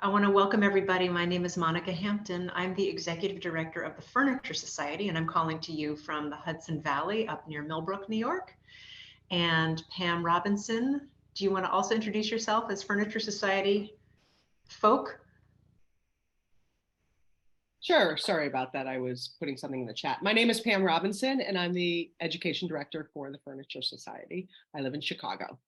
I want to welcome everybody. My name is Monica Hampton. I'm the Executive Director of the Furniture Society, and I'm calling to you from the Hudson Valley up near Millbrook, New York. And Pam Robinson, do you want to also introduce yourself as Furniture Society folk? Sure. Sorry about that. I was putting something in the chat. My name is Pam Robinson, and I'm the Education Director for the Furniture Society. I live in Chicago.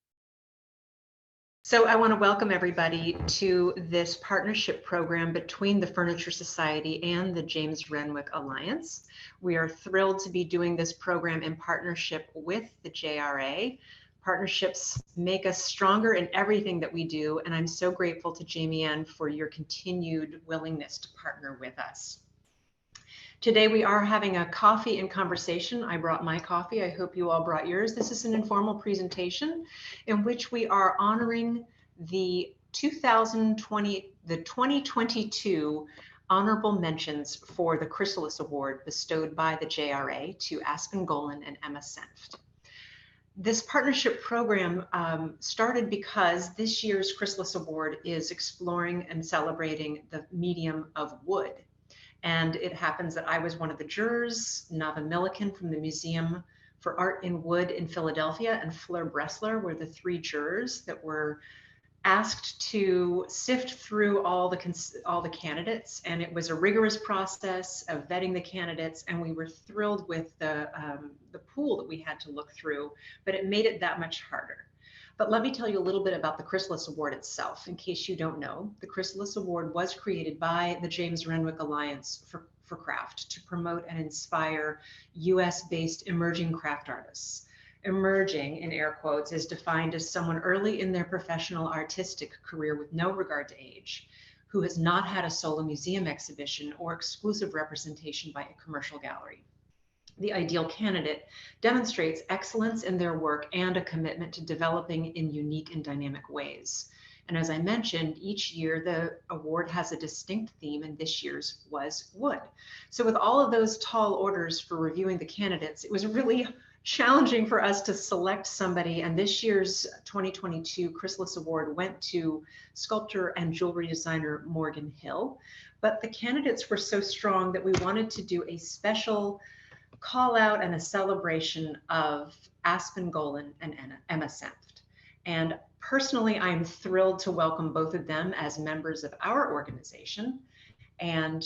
So I want to welcome everybody to this partnership program between the Furniture Society and the James Renwick Alliance. We are thrilled to be doing this program in partnership with the JRA. Partnerships make us stronger in everything that we do, and I'm so grateful to Jamie Ann for your continued willingness to partner with us. Today we are having a coffee and conversation. I brought my coffee. I hope you all brought yours. This is an informal presentation in which we are honoring the 2022 honorable mentions for the Chrysalis Award bestowed by the JRA to Aspen Golann and Emma Senft. This partnership program started because this year's Chrysalis Award is exploring and celebrating the medium of wood. And it happens that I was one of the jurors. Nava Milliken from the Museum for Art in Wood in Philadelphia and Fleur Bressler were the three jurors that were asked to sift through all the candidates. And it was a rigorous process of vetting the candidates. And we were thrilled with the pool that we had to look through, but it made it that much harder. But let me tell you a little bit about the Chrysalis Award itself, in case you don't know. The Chrysalis Award was created by the James Renwick Alliance for Craft to promote and inspire US-based emerging craft artists. Emerging, in air quotes, is defined as someone early in their professional artistic career with no regard to age, who has not had a solo museum exhibition or exclusive representation by a commercial gallery. The ideal candidate demonstrates excellence in their work and a commitment to developing in unique and dynamic ways. And as I mentioned, each year the award has a distinct theme, and this year's was wood. So with all of those tall orders for reviewing the candidates, it was really challenging for us to select somebody. And this year's 2022 Chrysalis Award went to sculptor and jewelry designer Morgan Hill. But the candidates were so strong that we wanted to do a special call out and a celebration of Aspen Golann and Emma Senft. And personally, I'm thrilled to welcome both of them as members of our organization. And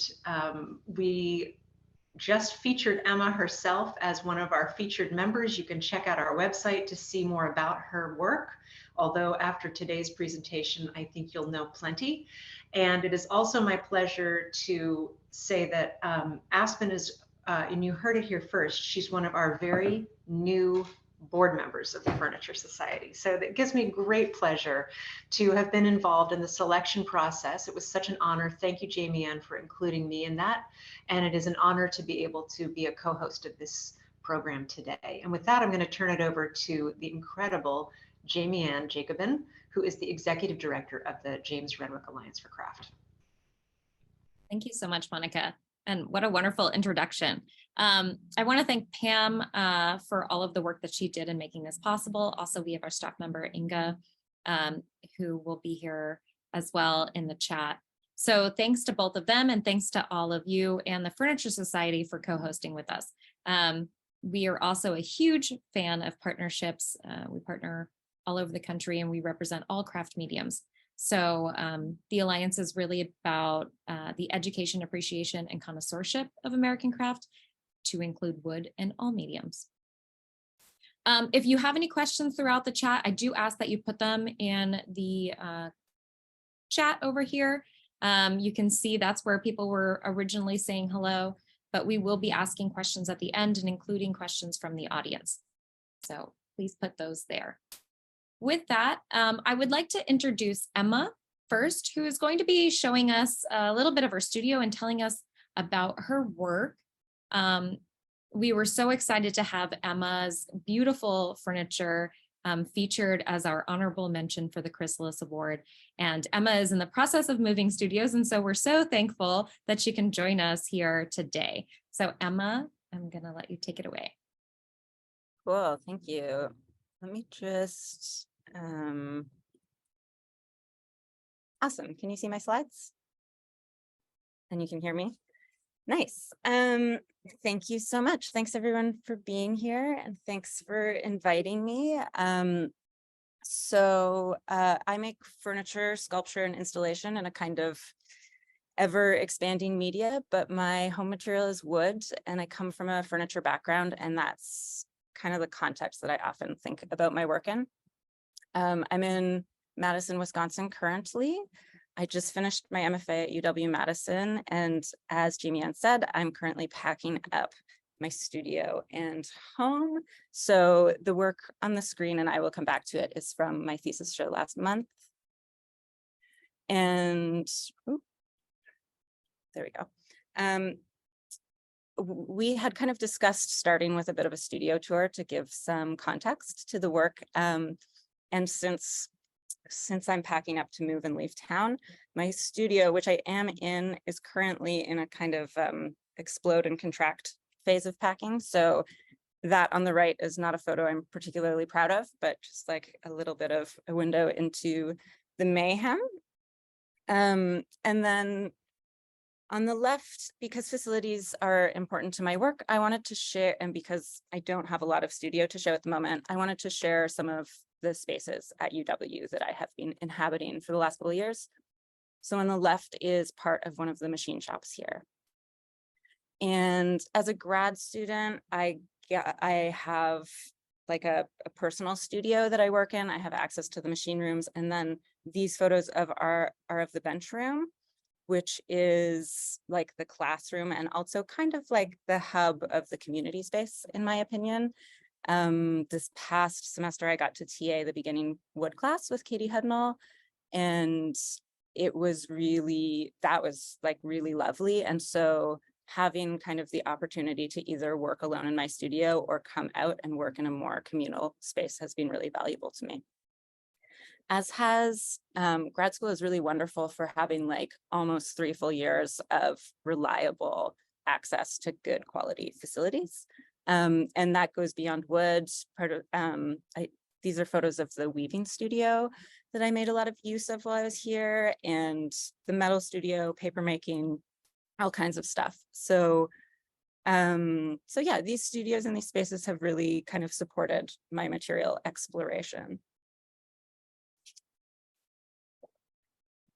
we just featured Emma herself as one of our featured members. You can check out our website to see more about her work. Although after today's presentation, I think you'll know plenty. And it is also my pleasure to say that Aspen is and you heard it here first, she's one of our very new board members of the Furniture Society. So that gives me great pleasure to have been involved in the selection process. It was such an honor. Thank you, Jamie Ann, for including me in that. And it is an honor to be able to be a co-host of this program today. And with that, I'm going to turn it over to the incredible Jamie Ann Jacobin, who is the Executive Director of the James Renwick Alliance for Craft. Thank you so much, Monica. And what a wonderful introduction. I want to thank Pam for all of the work that she did in making this possible. Also, we have our staff member, Inga, who will be here as well in the chat. So thanks to both of them, and thanks to all of you and the Furniture Society for co-hosting with us. We are also a huge fan of partnerships. We partner all over the country, and we represent all craft mediums. So the Alliance is really about the education, appreciation, and connoisseurship of American craft, to include wood and all mediums. If you have any questions throughout the chat, I do ask that you put them in the chat over here. You can see that's where people were originally saying hello, but we will be asking questions at the end and including questions from the audience. So please put those there. With that, I would like to introduce Emma first, who is going to be showing us a little bit of her studio and telling us about her work. We were so excited to have Emma's beautiful furniture featured as our honorable mention for the Chrysalis Award. And Emma is in the process of moving studios, and so we're so thankful that she can join us here today. So Emma, I'm gonna let you take it away. Cool, thank you. Let me just Awesome. Can you see my slides? And you can hear me? Nice. Thank you so much. Thanks everyone for being here and thanks for inviting me. I make furniture, sculpture, and installation in a kind of ever expanding media, but my home material is wood and I come from a furniture background, and that's kind of the context that I often think about my work in. I'm in Madison, Wisconsin currently. I just finished my MFA at UW-Madison, and as Jamie Ann said, I'm currently packing up my studio and home. So the work on the screen, and I will come back to it, is from my thesis show last month. And there we go. We had kind of discussed starting with a bit of a studio tour to give some context to the work. And since I'm packing up to move and leave town, my studio, which I am in, is currently in a kind of explode and contract phase of packing. So that on the right is not a photo I'm particularly proud of, but just like a little bit of a window into the mayhem. And then on the left, because facilities are important to my work, I wanted to share, and because I don't have a lot of studio to show at the moment, I wanted to share some of the spaces at UW that I have been inhabiting for the last couple of years. So on the left is part of one of the machine shops here. And as a grad student, I have like a personal studio that I work in. I have access to the machine rooms. And then these photos are of the bench room, which is like the classroom and also kind of like the hub of the community space, in my opinion. This past semester, I got to TA the beginning wood class with Katie Hudnall, and it was really, that was like really lovely. And so having kind of the opportunity to either work alone in my studio or come out and work in a more communal space has been really valuable to me. As has grad school is really wonderful for having like almost 3 full years of reliable access to good quality facilities. And that goes beyond wood. These are photos of the weaving studio that I made a lot of use of while I was here, and the metal studio, paper making, all kinds of stuff. So yeah, these studios and these spaces have really kind of supported my material exploration.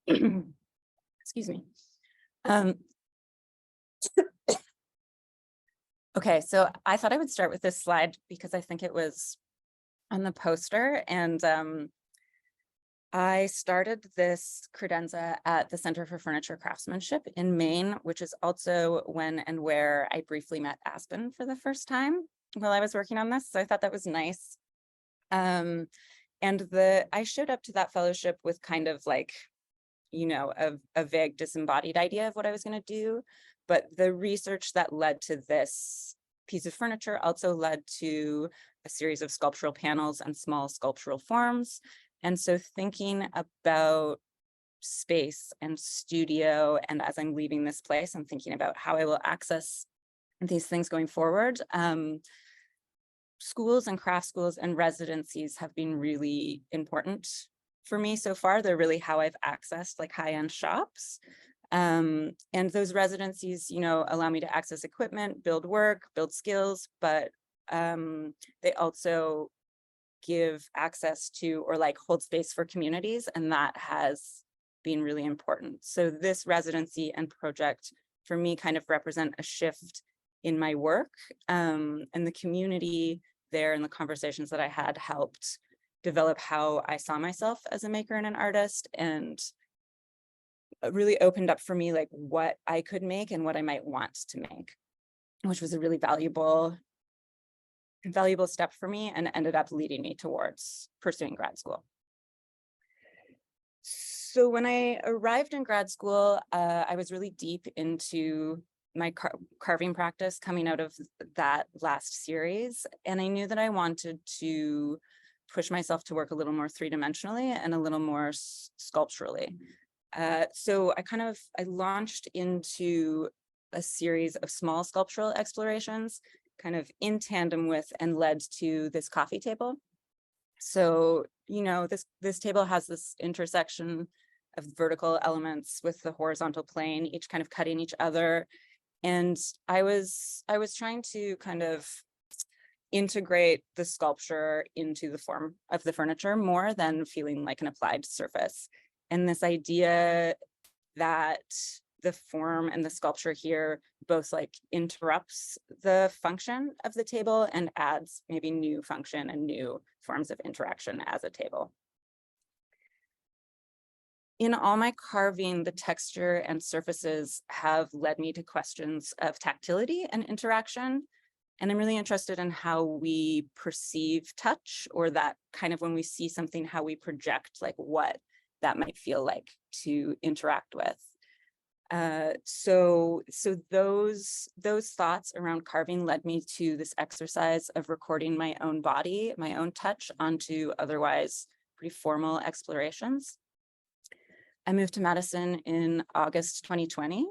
Excuse me. Okay, so I thought I would start with this slide because I think it was on the poster, and I started this credenza at the Center for Furniture Craftsmanship in Maine, which is also when and where I briefly met Aspen for the first time while I was working on this. So I thought that was nice. And I showed up to that fellowship with kind of like, you know, a vague disembodied idea of what I was going to do. But the research that led to this piece of furniture also led to a series of sculptural panels and small sculptural forms. And so thinking about space and studio, and as I'm leaving this place, I'm thinking about how I will access these things going forward. Schools and craft schools and residencies have been really important for me so far. They're really how I've accessed like high-end shops. And those residencies, you know, allow me to access equipment, build work, build skills, but they also give access to or like hold space for communities, and that has been really important. So this residency and project for me kind of represent a shift in my work, and the community there and the conversations that I had helped develop how I saw myself as a maker and an artist, and really opened up for me like what I could make and what I might want to make, which was a really valuable step for me and ended up leading me towards pursuing grad school. So when I arrived in grad school, I was really deep into my carving practice coming out of that last series. And I knew that I wanted to push myself to work a little more three-dimensionally and a little more sculpturally. So I launched into a series of small sculptural explorations, kind of in tandem with and led to this coffee table. So, you know, this table has this intersection vertical elements with the horizontal plane, each kind of cutting each other. And I was trying to kind of integrate the sculpture into the form of the furniture more than feeling like an applied surface. And this idea that the form and the sculpture here both like interrupts the function of the table and adds maybe new function and new forms of interaction as a table. In all my carving, the texture and surfaces have led me to questions of tactility and interaction. And I'm really interested in how we perceive touch, or that kind of when we see something, how we project like what that might feel like to interact with. So those thoughts around carving led me to this exercise of recording my own body, my own touch onto otherwise pretty formal explorations. I moved to Madison in August 2020.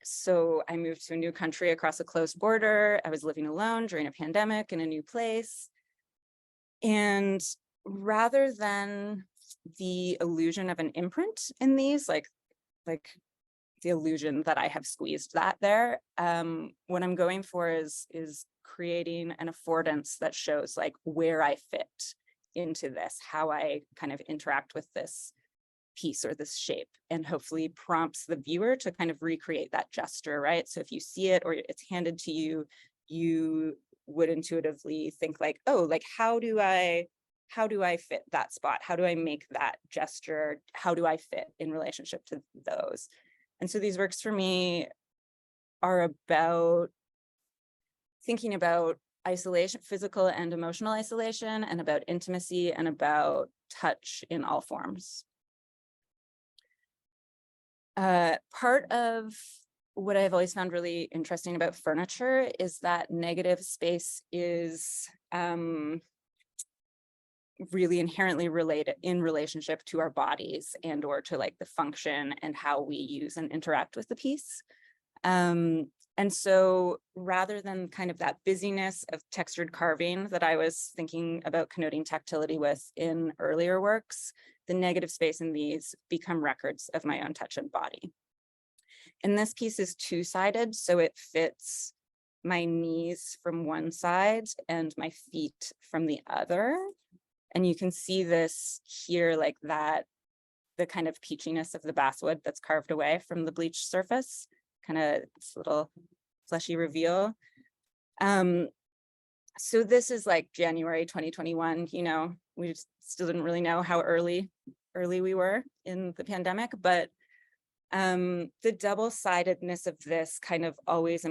So I moved to a new country across a closed border. I was living alone during a pandemic in a new place. And rather than the illusion of an imprint in these, like the illusion that I have squeezed that there, what I'm going for is creating an affordance that shows like where I fit into this, how I kind of interact with this piece or this shape, and hopefully prompts the viewer to kind of recreate that gesture, right? So if you see it or it's handed to you, you would intuitively think like, oh, like how do I fit that spot? How do I make that gesture? How do I fit in relationship to those? And so these works for me are about thinking about isolation, physical and emotional isolation, and about intimacy and about touch in all forms. Part of what I've always found really interesting about furniture is that negative space is really inherently related in relationship to our bodies and or to like the function and how we use and interact with the piece. And so rather than kind of that busyness of textured carving that I was thinking about connoting tactility with in earlier works, the negative space in these become records of my own touch and body. And this piece is two-sided, so it fits my knees from one side and my feet from the other. And you can see this here, like that, the kind of peachiness of the basswood that's carved away from the bleached surface, kind of this little fleshy reveal. So this is like January 2021, you know, we still didn't really know how early we were in the pandemic, but the double-sidedness of this kind of always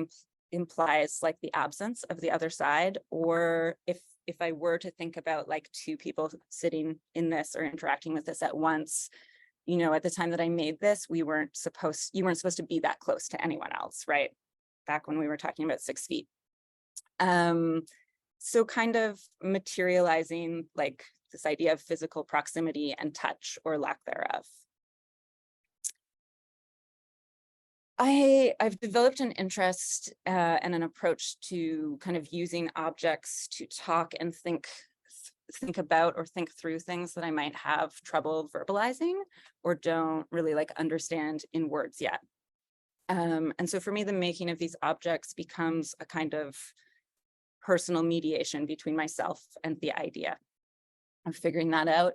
implies like the absence of the other side. Or if I were to think about like two people sitting in this or interacting with this at once, you know, at the time that I made this, you weren't supposed to be that close to anyone else, right? Back when we were talking about 6 feet. So kind of materializing like this idea of physical proximity and touch or lack thereof. I've developed an interest and an approach to kind of using objects to talk and think about or think through things that I might have trouble verbalizing or don't really like understand in words yet. And so for me, the making of these objects becomes a kind of personal mediation between myself and the idea of figuring that out.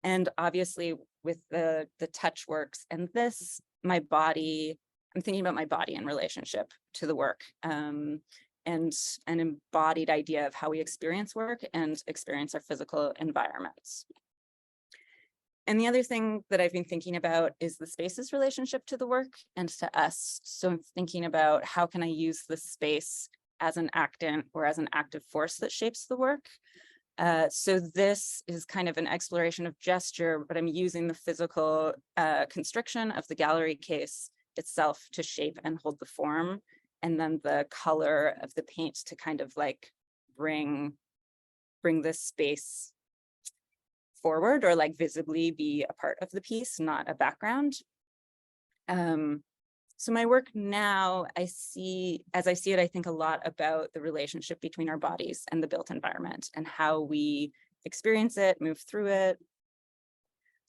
And obviously with the touch works and this, my body, I'm thinking about my body in relationship to the work, and an embodied idea of how we experience work and experience our physical environments. And the other thing that I've been thinking about is the space's relationship to the work and to us. So I'm thinking about how can I use the space as an actant or as an active force that shapes the work. So this is kind of an exploration of gesture, but I'm using the physical constriction of the gallery case itself to shape and hold the form, and then the color of the paint to kind of like bring this space forward or like visibly be a part of the piece, not a background. So my work now, as I see it, I think a lot about the relationship between our bodies and the built environment and how we experience it, move through it.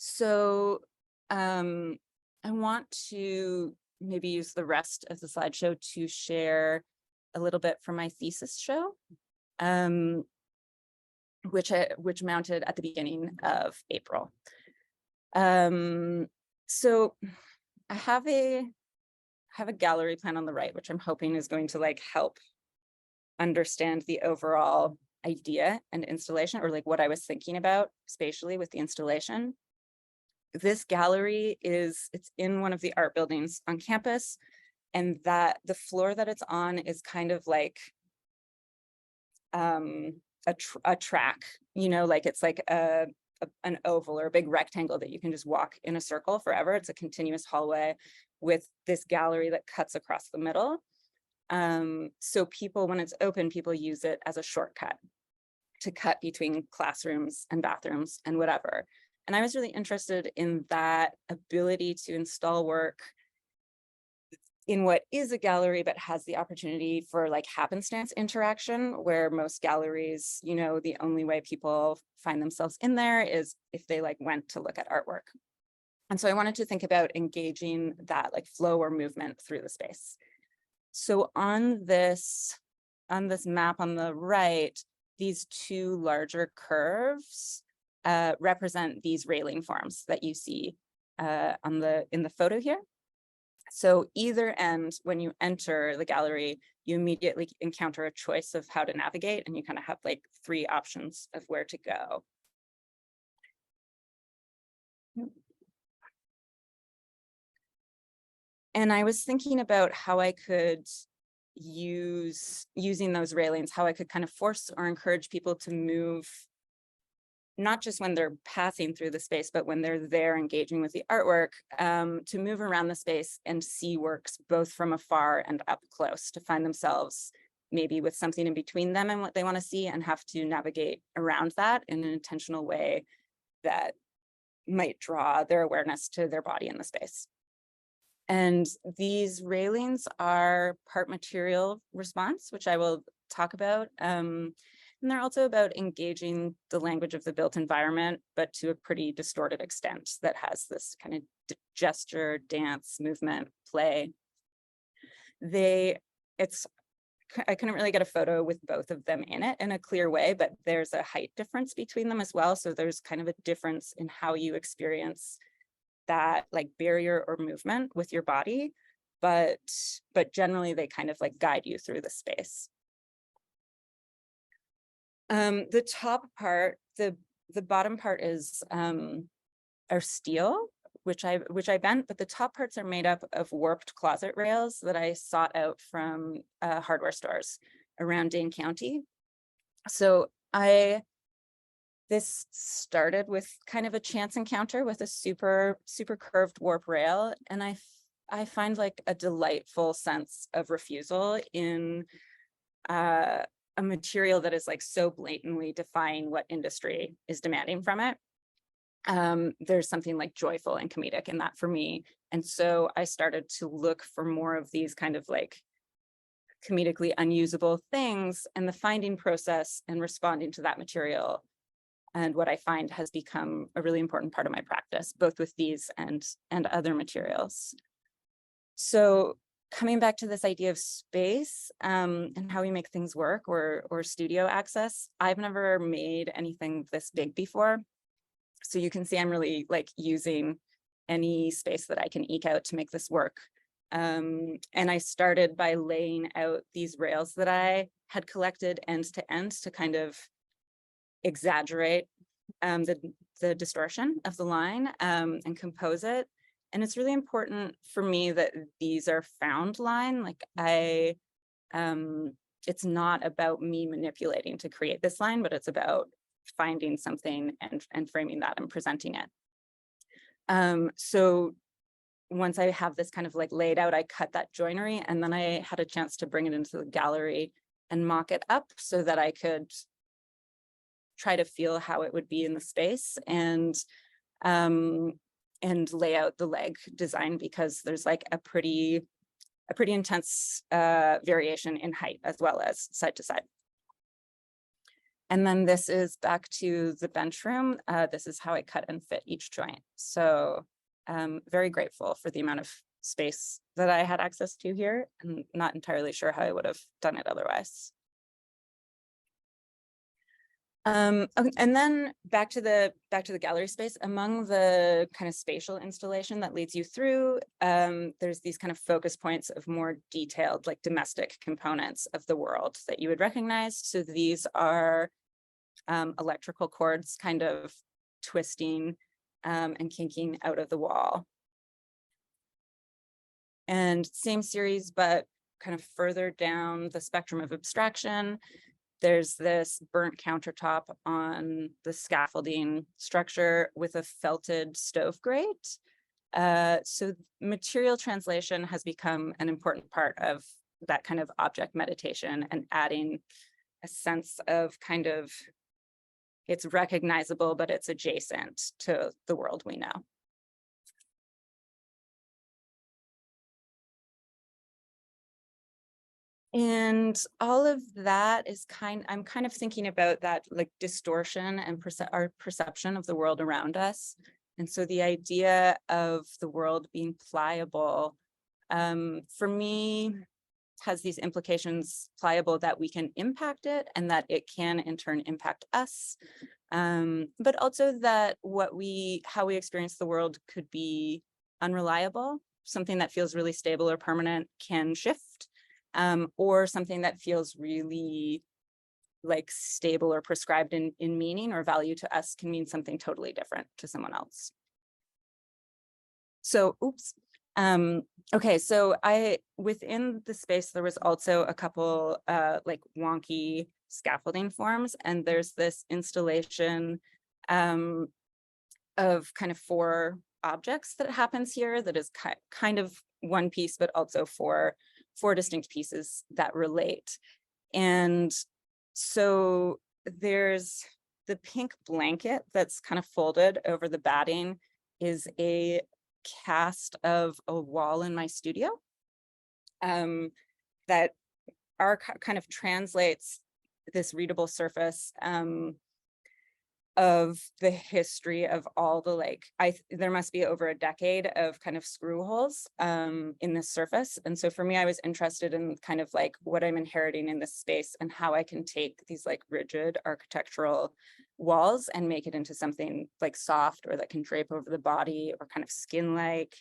So I want to maybe use the rest of the slideshow to share a little bit from my thesis show, which mounted at the beginning of April. So I have a gallery plan on the right, which I'm hoping is going to like help understand the overall idea and installation, or like what I was thinking about spatially with the installation. This gallery it's in one of the art buildings on campus, and that the floor that it's on is kind of like a track, you know, like it's like an oval or a big rectangle that you can just walk in a circle forever. It's a continuous hallway with this gallery that cuts across the middle. So people, when it's open, people use it as a shortcut to cut between classrooms and bathrooms and whatever. And I was really interested in that ability to install work in what is a gallery, but has the opportunity for like happenstance interaction, where most galleries, you know, the only way people find themselves in there is if they like went to look at artwork. And so I wanted to think about engaging that like flow or movement through the space. So on this map on the right, these two larger curves represent these railing forms that you see in the photo here. So either end, when you enter the gallery, you immediately encounter a choice of how to navigate, and you kind of have like 3 options of where to go. And I was thinking about how I could using those railings, how I could kind of force or encourage people to move, not just when they're passing through the space, but when they're there engaging with the artwork, to move around the space and see works both from afar and up close, to find themselves maybe with something in between them and what they want to see, and have to navigate around that in an intentional way that might draw their awareness to their body in the space. And these railings are part material response, which I will talk about. And they're also about engaging the language of the built environment, but to a pretty distorted extent that has this kind of gesture, dance, movement, play. I couldn't really get a photo with both of them in it in a clear way, but there's a height difference between them as well. So there's kind of a difference in how you experience that like barrier or movement with your body, but generally they kind of like guide you through the space. The top part, the bottom part is are steel, which I bent, but the top parts are made up of warped closet rails that I sought out from hardware stores around Dane County. So this started with kind of a chance encounter with a super curved warp rail, and I find like a delightful sense of refusal in a material that is like so blatantly defying what industry is demanding from it. There's something like joyful and comedic in that for me. And so I started to look for more of these kind of like comedically unusable things, and the finding process and responding to that material. And what I find has become a really important part of my practice, both with these and other materials. So coming back to this idea of space and how we make things work, or studio access, I've never made anything this big before. So you can see I'm really like using any space that I can eke out to make this work. And I started by laying out these rails that I had collected end to end to kind of exaggerate the distortion of the line and compose it. And it's really important for me that these are found line. Like it's not about me manipulating to create this line, but it's about finding something and framing that and presenting it. So once I have this kind of like laid out, I cut that joinery, and then I had a chance to bring it into the gallery and mock it up so that I could try to feel how it would be in the space, and lay out the leg design, because there's like a pretty intense variation in height as well as side to side. And then this is back to the bench room. This is how I cut and fit each joint. So very grateful for the amount of space that I had access to here, and not entirely sure how I would have done it otherwise. And then back to the gallery space. Among the kind of spatial installation that leads you through, there's these kind of focus points of more detailed, like domestic components of the world that you would recognize. So these are electrical cords kind of twisting and kinking out of the wall. And same series, but kind of further down the spectrum of abstraction, there's this burnt countertop on the scaffolding structure with a felted stove grate. So material translation has become an important part of that kind of object meditation, and adding a sense of kind of, it's recognizable, but it's adjacent to the world we know. And all of that is I'm kind of thinking about that like distortion and our perception of the world around us. And so the idea of the world being pliable, for me, has these implications, pliable, that we can impact it and that it can in turn impact us. But also that how we experience the world could be unreliable. Something that feels really stable or permanent can shift. Or something that feels really like stable or prescribed in meaning or value to us can mean something totally different to someone else. So, oops. Okay, so within the space, there was also a couple like wonky scaffolding forms, and there's this installation of kind of 4 objects that happens here that is kind of one piece, but also 4 distinct pieces that relate. And so there's the pink blanket that's kind of folded over the batting is a cast of a wall in my studio that kind of translates this readable surface of the history of all the there must be over a decade of kind of screw holes in this surface. And so for me, I was interested in kind of like what I'm inheriting in this space and how I can take these like rigid architectural walls and make it into something like soft or that can drape over the body or kind of skin-like.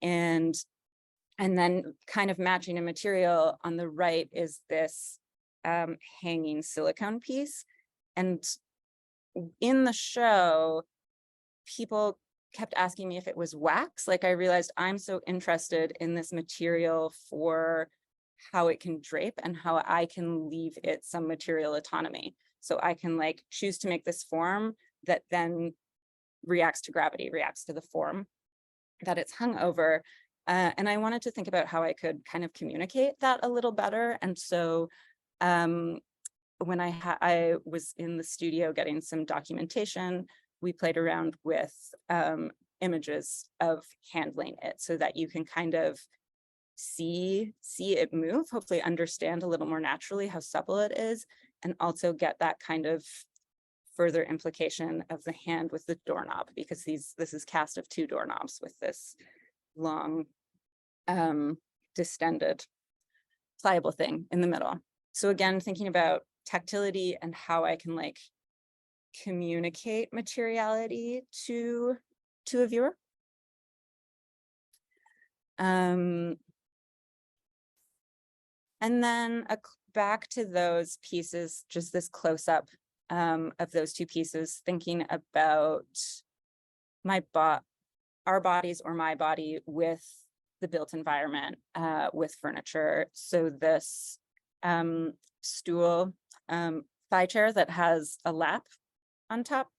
And then kind of matching a material on the right is this hanging silicone piece. And in the show, people kept asking me if it was wax. Like I realized I'm so interested in this material for how it can drape and how I can leave it some material autonomy. So I can like choose to make this form that then reacts to gravity, reacts to the form that it's hung over. And I wanted to think about how I could kind of communicate that a little better. And so when I was in the studio getting some documentation, we played around with images of handling it so that you can kind of see it move, hopefully understand a little more naturally how supple it is, and also get that kind of further implication of the hand with the doorknob, because this is cast of 2 doorknobs with this long distended pliable thing in the middle. So again, thinking about tactility and how I can like communicate materiality to a viewer. And then back to those pieces, just this close-up of those 2 pieces, thinking about our bodies or my body with the built environment, with furniture. So this stool thigh chair that has a lap on top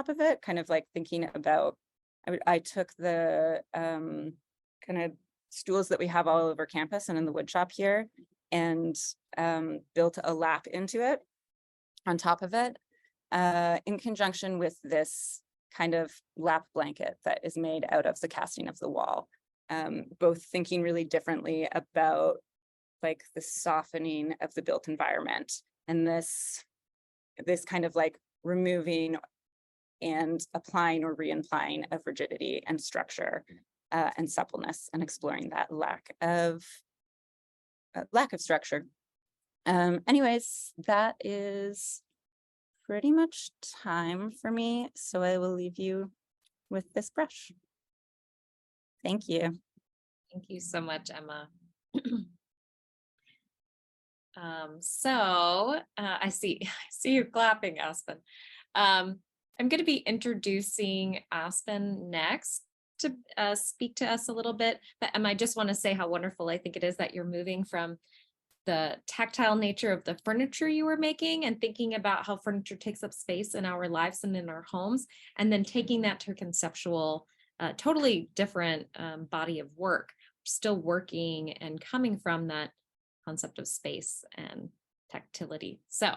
of it, kind of like thinking about, I took the kind of stools that we have all over campus and in the wood shop here and built a lap into it on top of it in conjunction with this kind of lap blanket that is made out of the casting of the wall. Both thinking really differently about like the softening of the built environment and this this kind of like removing and applying or re-applying of rigidity and structure and suppleness, and exploring that lack of structure. Anyways, that is pretty much time for me. So I will leave you with this brush. Thank you. Thank you so much, Emma. I see you clapping, Aspen. I'm going to be introducing Aspen next to speak to us a little bit. But Emma, I just want to say how wonderful I think it is that you're moving from the tactile nature of the furniture you were making and thinking about how furniture takes up space in our lives and in our homes, and then taking that to a conceptual, totally different body of work, still working and coming from that concept of space and tactility. So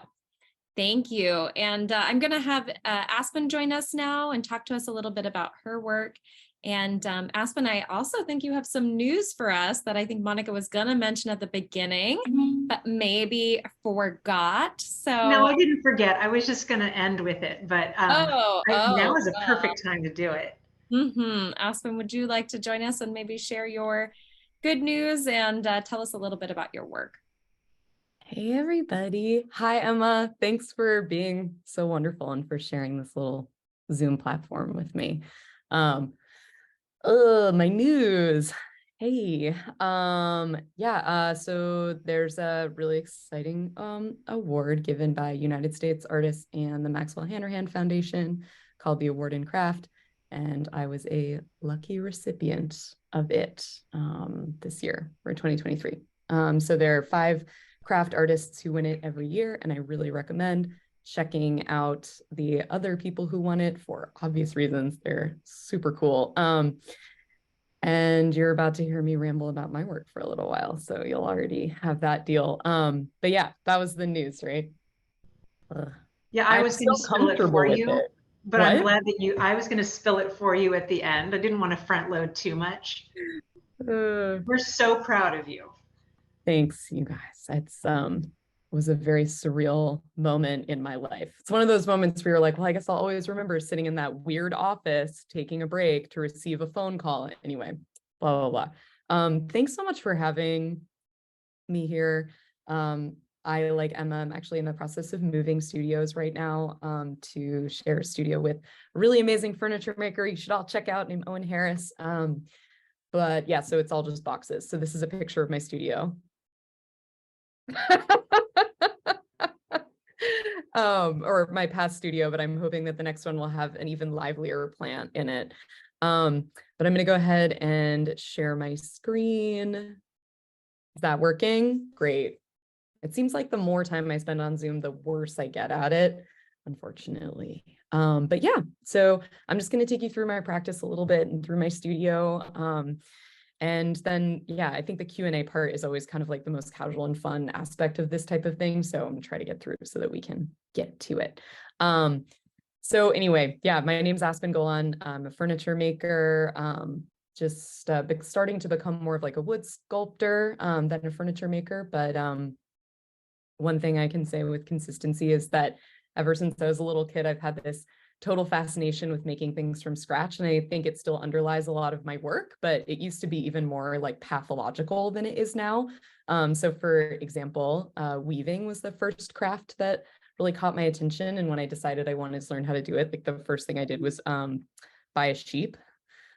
thank you. And I'm going to have Aspen join us now and talk to us a little bit about her work. And Aspen, I also think you have some news for us that I think Monica was going to mention at the beginning, but maybe forgot. So no, I didn't forget. I was just going to end with it, but now is a perfect time to do it. Aspen, would you like to join us and maybe share your good news and tell us a little bit about your work? Hey, everybody. Hi, Emma. Thanks for being so wonderful and for sharing this little Zoom platform with me. My news. Hey, so there's a really exciting award given by United States artists and the Maxwell Hanrahan Foundation called the Award in Craft, and I was a lucky recipient of it this year for 2023. So there are 5 craft artists who win it every year, and I really recommend checking out the other people who won it for obvious reasons. They're super cool. And you're about to hear me ramble about my work for a little while, so you'll already have that deal. But yeah, that was the news, right? Yeah, I was going to spill it for you, but I'm glad that I was going to spill it for you at the end. I didn't want to front load too much. We're so proud of you. Thanks, you guys. It's was a very surreal moment in my life. It's one of those moments where you're like, well, I guess I'll always remember sitting in that weird office, taking a break to receive a phone call. Anyway, blah, blah, blah. Thanks so much for having me here. I, like Emma, I'm actually in the process of moving studios right now to share a studio with a really amazing furniture maker you should all check out, named Owen Harris. But yeah, so it's all just boxes. So this is a picture of my studio. Or my past studio, but I'm hoping that the next one will have an even livelier plant in it. But I'm going to go ahead and share my screen. Is that working? Great. It seems like the more time I spend on Zoom, the worse I get at it, unfortunately. But yeah, so I'm just going to take you through my practice a little bit and through my studio. And then, yeah, I think the Q&A part is always kind of like the most casual and fun aspect of this type of thing. So I'm going to try to get through so that we can get to it. So anyway, yeah, my name's Aspen Golann. I'm a furniture maker, just starting to become more of like a wood sculptor than a furniture maker. But one thing I can say with consistency is that ever since I was a little kid, I've had this total fascination with making things from scratch. And I think it still underlies a lot of my work, but it used to be even more like pathological than it is now. So for example, weaving was the first craft that really caught my attention. And when I decided I wanted to learn how to do it, like the first thing I did was buy a sheep.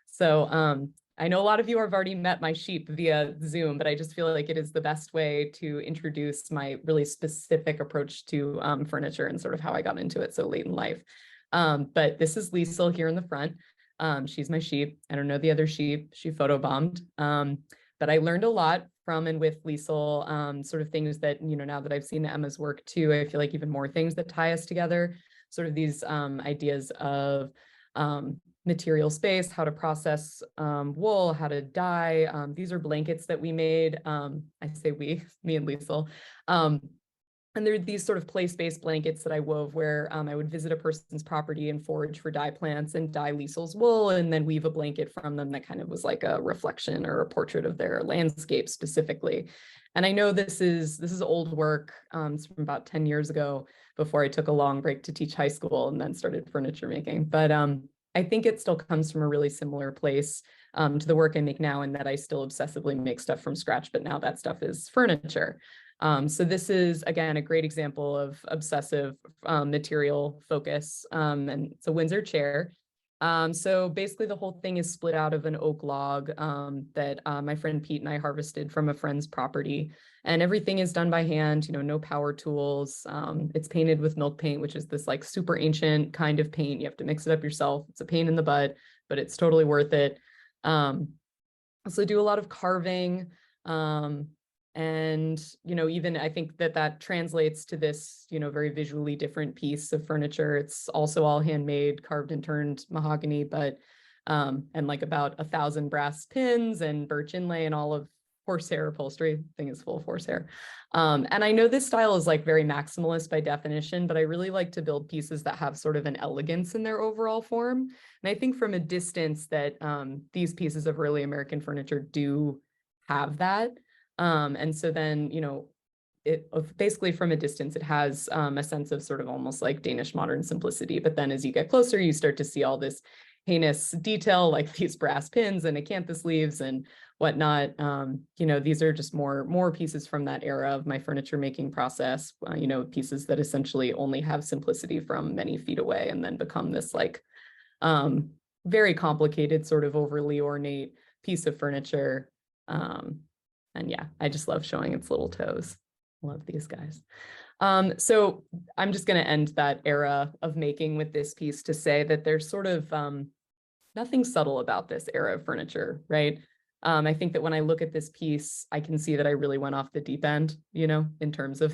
So I know a lot of you have already met my sheep via Zoom, but I just feel like it is the best way to introduce my really specific approach to furniture and sort of how I got into it so late in life. But this is Liesel here in the front. She's my sheep. I don't know the other sheep. She photobombed. But I learned a lot from and with Liesel, sort of things that, you know, now that I've seen Emma's work too, I feel like even more things that tie us together, sort of these ideas of material space, how to process wool, how to dye. These are blankets that we made. I say we, me and Liesel. And there are these sort of place-based blankets that I wove where I would visit a person's property and forage for dye plants and dye Liesel's wool and then weave a blanket from them that kind of was like a reflection or a portrait of their landscape specifically. And I know this is old work. It's from about 10 years ago before I took a long break to teach high school and then started furniture making. But I think it still comes from a really similar place to the work I make now, in that I still obsessively make stuff from scratch, but now that stuff is furniture. So this is, again, a great example of obsessive material focus, and it's a Windsor chair. So basically the whole thing is split out of an oak log that my friend Pete and I harvested from a friend's property. And everything is done by hand, no power tools. It's painted with milk paint, which is this like super ancient kind of paint. You have to mix it up yourself. It's a pain in the butt, but it's totally worth it. So do a lot of carving. And, even I think that translates to this, very visually different piece of furniture. It's also all handmade, carved and turned mahogany, but, and like about 1,000 brass pins and birch inlay and all of horsehair upholstery. Thing is full of horsehair. And I know this style is like very maximalist by definition, but I really like to build pieces that have sort of an elegance in their overall form. And I think from a distance that these pieces of early American furniture do have that. And so then, it basically from a distance, it has a sense of sort of almost like Danish modern simplicity. But then as you get closer, you start to see all this heinous detail, like these brass pins and acanthus leaves and whatnot. These are just more pieces from that era of my furniture making process, pieces that essentially only have simplicity from many feet away and then become this like very complicated, sort of overly ornate piece of furniture. And yeah, I just love showing its little toes. Love these guys. So I'm just going to end that era of making with this piece to say that there's sort of nothing subtle about this era of furniture, right? I think that when I look at this piece, I can see that I really went off the deep end, in terms of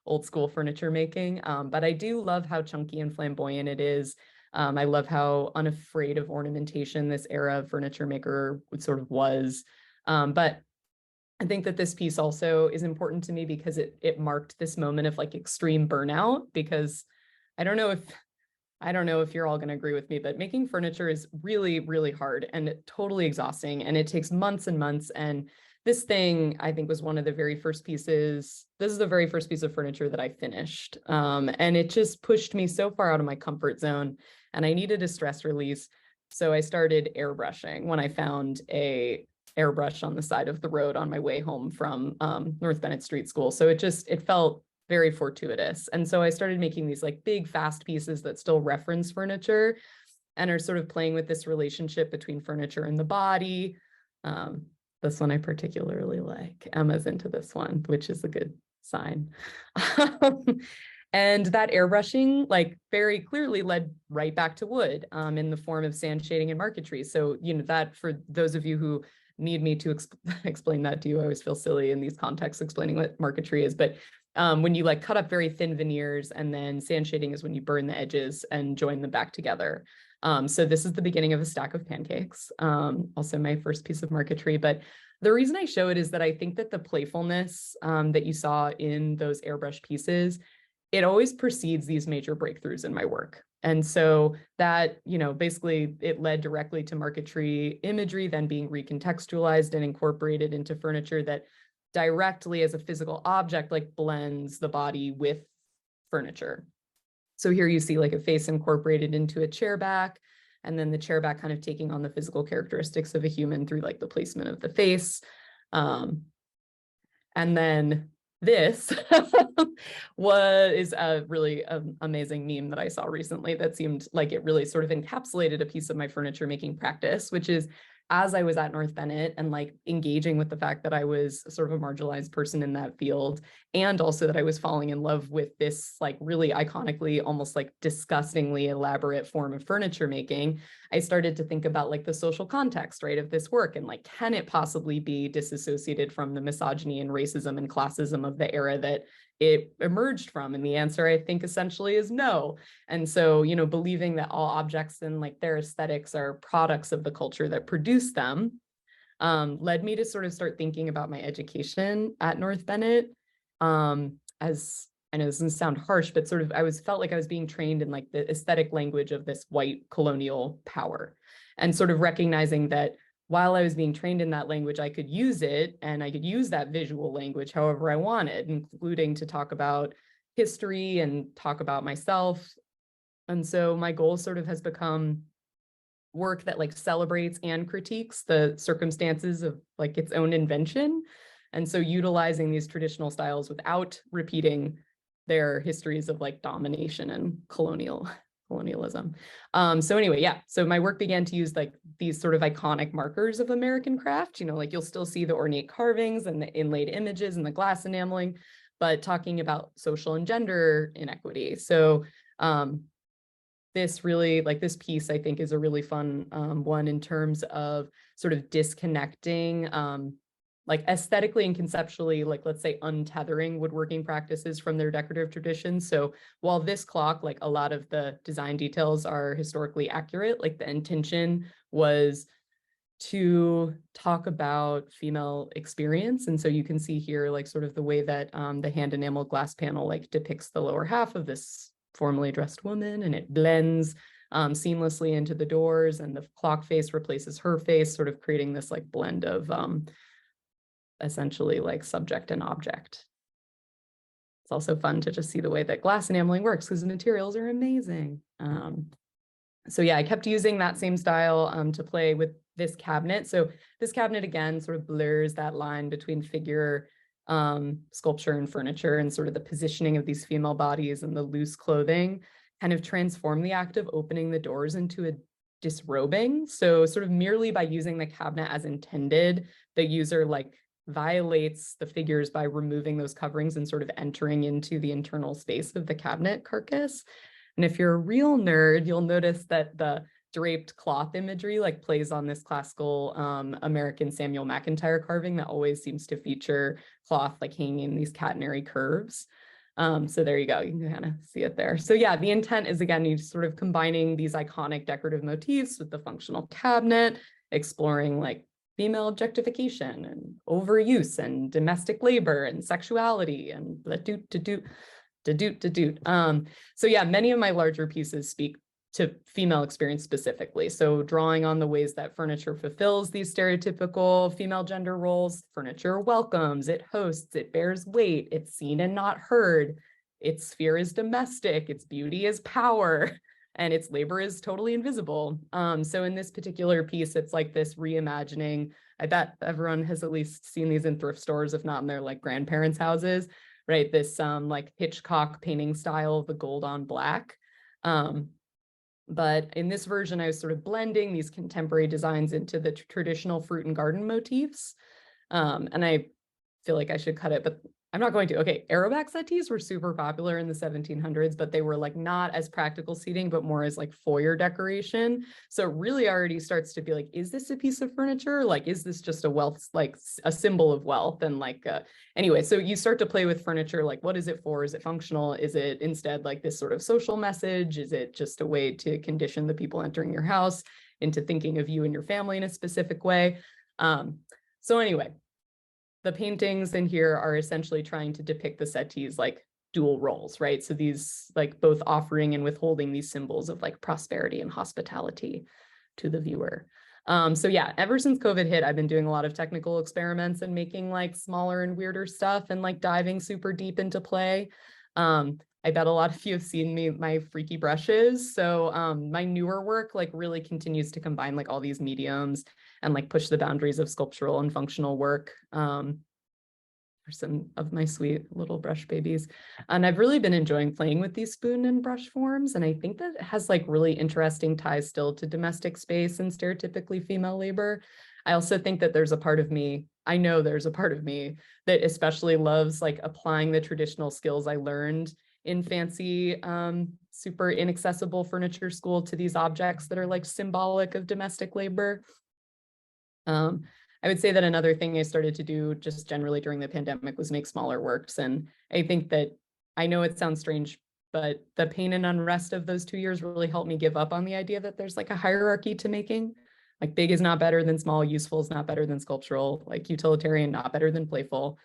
old school furniture making. But I do love how chunky and flamboyant it is. I love how unafraid of ornamentation this era of furniture maker sort of was. But I think that this piece also is important to me because it marked this moment of like extreme burnout, because I don't know if you're all going to agree with me, but making furniture is really, really hard and totally exhausting, and it takes months and months. And this thing, I think, was one of the very first pieces. This is the very first piece of furniture that I finished. And it just pushed me so far out of my comfort zone, and I needed a stress release. So I started airbrushing when I found a airbrush on the side of the road on my way home from North Bennet Street School. So it felt very fortuitous. And so I started making these like big, fast pieces that still reference furniture and are sort of playing with this relationship between furniture and the body. This one I particularly like. Emma's into this one, which is a good sign. And that airbrushing like very clearly led right back to wood in the form of sand shading and marquetry. So, that for those of you who need me to explain that to you, I always feel silly in these contexts explaining what marquetry is, but when you like cut up very thin veneers, and then sand shading is when you burn the edges and join them back together. So this is the beginning of a stack of pancakes, also my first piece of marquetry. But the reason I show it is that I think that the playfulness that you saw in those airbrush pieces, it always precedes these major breakthroughs in my work. And so that, basically it led directly to marquetry imagery, then being recontextualized and incorporated into furniture that directly as a physical object, like blends the body with furniture. So here you see like a face incorporated into a chair back, and then the chair back kind of taking on the physical characteristics of a human through like the placement of the face. And then this is a really amazing meme that I saw recently that seemed like it really sort of encapsulated a piece of my furniture making practice, which is as I was at North Bennet and like engaging with the fact that I was sort of a marginalized person in that field, and also that I was falling in love with this like really iconically, almost like disgustingly elaborate form of furniture making, I started to think about like the social context, right, of this work, and like, can it possibly be disassociated from the misogyny and racism and classism of the era that it emerged from? And the answer, I think, essentially is no. And so, believing that all objects and like their aesthetics are products of the culture that produce them, led me to sort of start thinking about my education at North Bennet as I know this doesn't sound harsh, but sort of felt like I was being trained in like the aesthetic language of this white colonial power, and sort of recognizing that while I was being trained in that language, I could use it, and I could use that visual language however I wanted, including to talk about history and talk about myself. And so my goal sort of has become work that like celebrates and critiques the circumstances of like its own invention. And so utilizing these traditional styles without repeating their histories of like domination and colonialism. So anyway, yeah, so my work began to use like these sort of iconic markers of American craft, you know, like you'll still see the ornate carvings and the inlaid images and the glass enameling, but talking about social and gender inequity. So this really, like this piece, I think is a really fun one in terms of sort of disconnecting like aesthetically and conceptually, like let's say untethering woodworking practices from their decorative traditions. So while this clock, like a lot of the design details are historically accurate, like the intention was to talk about female experience. And so you can see here, like sort of the way that the hand enameled glass panel like depicts the lower half of this formally dressed woman, and it blends seamlessly into the doors, and the clock face replaces her face, sort of creating this like blend of essentially like subject and object. It's also fun to just see the way that glass enameling works because the materials are amazing. So yeah, I kept using that same style to play with this cabinet. So this cabinet again sort of blurs that line between figure sculpture and furniture, and sort of the positioning of these female bodies and the loose clothing kind of transform the act of opening the doors into a disrobing. So sort of merely by using the cabinet as intended, the user like violates the figures by removing those coverings and sort of entering into the internal space of the cabinet carcass. And if you're a real nerd, you'll notice that the draped cloth imagery like plays on this classical American Samuel McIntyre carving that always seems to feature cloth like hanging in these catenary curves. So there you go, you can kind of see it there. So yeah, the intent is again, you sort of combining these iconic decorative motifs with the functional cabinet, exploring like female objectification and overuse and domestic labor and sexuality and the doot. So yeah, many of my larger pieces speak to female experience specifically. So drawing on the ways that furniture fulfills these stereotypical female gender roles. Furniture welcomes, it hosts, it bears weight, it's seen and not heard, its sphere is domestic, its beauty is power, and its labor is totally invisible. So in this particular piece, it's like this reimagining. I bet everyone has at least seen these in thrift stores, if not in their like grandparents' houses, right? This like Hitchcock painting style of the gold on black. But in this version, I was sort of blending these contemporary designs into the traditional fruit and garden motifs. And I feel like I should cut it, but I'm not going to. Okay, aerobac settees were super popular in the 1700s, but they were like not as practical seating, but more as like foyer decoration. So it really already starts to be like, is this a piece of furniture? Like, is this just a wealth, like a symbol of wealth? And like, anyway, so you start to play with furniture, like what is it for? Is it functional? Is it instead like this sort of social message? Is it just a way to condition the people entering your house into thinking of you and your family in a specific way? So anyway, the paintings in here are essentially trying to depict the settees like dual roles, right? So these like both offering and withholding these symbols of like prosperity and hospitality to the viewer. So yeah, ever since COVID hit, I've been doing a lot of technical experiments and making like smaller and weirder stuff and like diving super deep into play. I bet a lot of you have seen my freaky brushes. So my newer work like really continues to combine like all these mediums and like push the boundaries of sculptural and functional work for some of my sweet little brush babies. And I've really been enjoying playing with these spoon and brush forms. And I think that it has like really interesting ties still to domestic space and stereotypically female labor. I also think that there's a part of me, I know there's a part of me that especially loves like applying the traditional skills I learned in fancy, super inaccessible furniture school to these objects that are like symbolic of domestic labor. I would say that another thing I started to do just generally during the pandemic was make smaller works. And I think that, I know it sounds strange, but the pain and unrest of those 2 years really helped me give up on the idea that there's like a hierarchy to making. Like big is not better than small, useful is not better than sculptural, like utilitarian, not better than playful.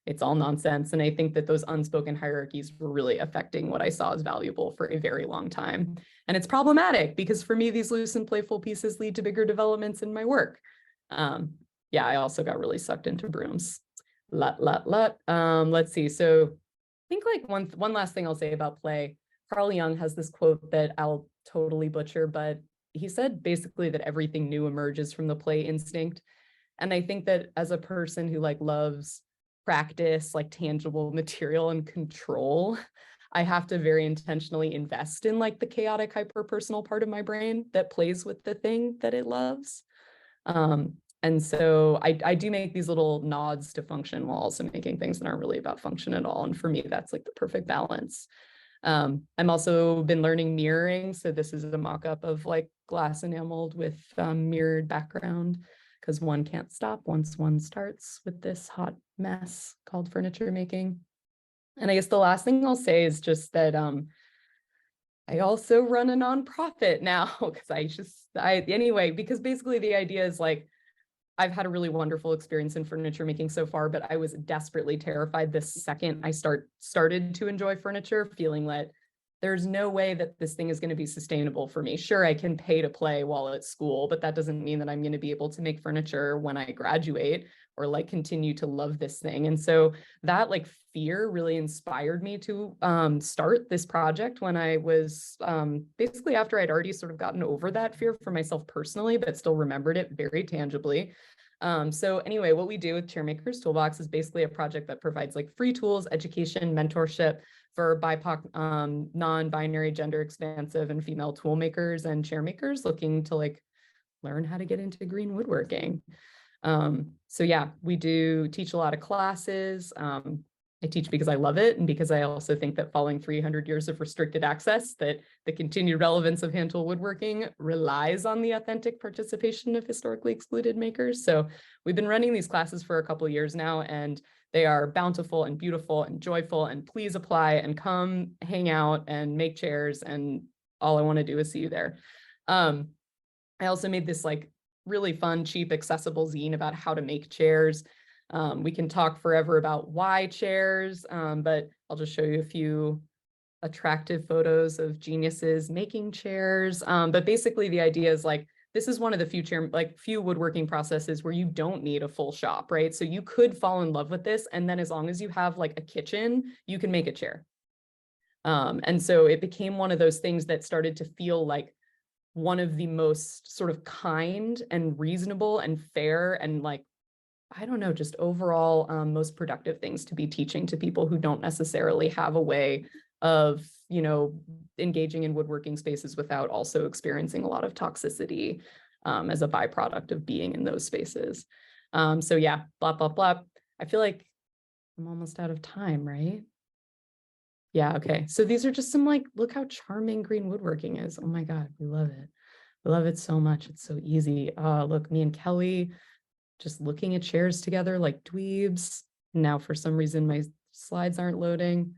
it's all nonsense. And I think that those unspoken hierarchies were really affecting what I saw as valuable for a very long time. And it's problematic because for me, these loose and playful pieces lead to bigger developments in my work. Yeah, I also got really sucked into brooms. Let's see. So I think like one last thing I'll say about play. Carl Jung has this quote that I'll totally butcher, but he said basically that everything new emerges from the play instinct. And I think that as a person who like loves practice, like tangible material and control, I have to very intentionally invest in like the chaotic, hyper-personal part of my brain that plays with the thing that it loves. And so I do make these little nods to function while also making things that aren't really about function at all. And for me, that's like the perfect balance. I'm also been learning mirroring. So this is a mock-up of like glass enameled with mirrored background, because one can't stop once one starts with this hot mess called furniture making. And I guess the last thing I'll say is just that I also run a nonprofit now, because anyway, because basically the idea is like, I've had a really wonderful experience in furniture making so far, but I was desperately terrified the second I started to enjoy furniture, feeling that there's no way that this thing is going to be sustainable for me. Sure, I can pay to play while at school, but that doesn't mean that I'm going to be able to make furniture when I graduate or like continue to love this thing. And so that like fear really inspired me to start this project when I was basically after I'd already sort of gotten over that fear for myself personally, but still remembered it very tangibly. So anyway, what we do with Chairmaker's Toolbox is basically a project that provides like free tools, education, mentorship for BIPOC, non-binary, gender expansive, and female tool makers and chair makers looking to like learn how to get into green woodworking. So yeah, we do teach a lot of classes. I teach because I love it, and because I also think that following 300 years of restricted access, that the continued relevance of hand tool woodworking relies on the authentic participation of historically excluded makers. So we've been running these classes for a couple of years now, and they are bountiful and beautiful and joyful, and please apply and come hang out and make chairs, and all I want to do is see you there. I also made this like really fun, cheap, accessible zine about how to make chairs. We can talk forever about why chairs, but I'll just show you a few attractive photos of geniuses making chairs. But basically the idea is like, this is one of the few woodworking processes where you don't need a full shop, right? So you could fall in love with this, and then as long as you have like a kitchen, you can make a chair. And so it became one of those things that started to feel like one of the most sort of kind and reasonable and fair and like, I don't know, just overall most productive things to be teaching to people who don't necessarily have a way of, you know, engaging in woodworking spaces without also experiencing a lot of toxicity as a byproduct of being in those spaces. So yeah, blah, blah, blah. I feel like I'm almost out of time, right? Yeah, okay. So these are just some like, look how charming green woodworking is. Oh my God, we love it. We love it so much. It's so easy. Look, me and Kelly just looking at chairs together like dweebs. Now, for some reason, my slides aren't loading,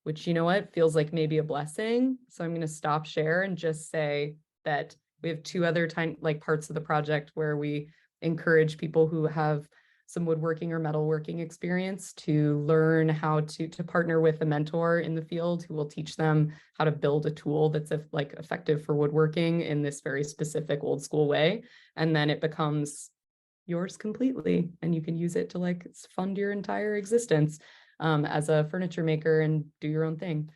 which, you know what, feels like maybe a blessing. So I'm going to stop share and just say that we have two other like parts of the project where we encourage people who have some woodworking or metalworking experience to learn how to partner with a mentor in the field who will teach them how to build a tool that's like effective for woodworking in this very specific old school way. And then it becomes yours completely, and you can use it to like fund your entire existence as a furniture maker and do your own thing.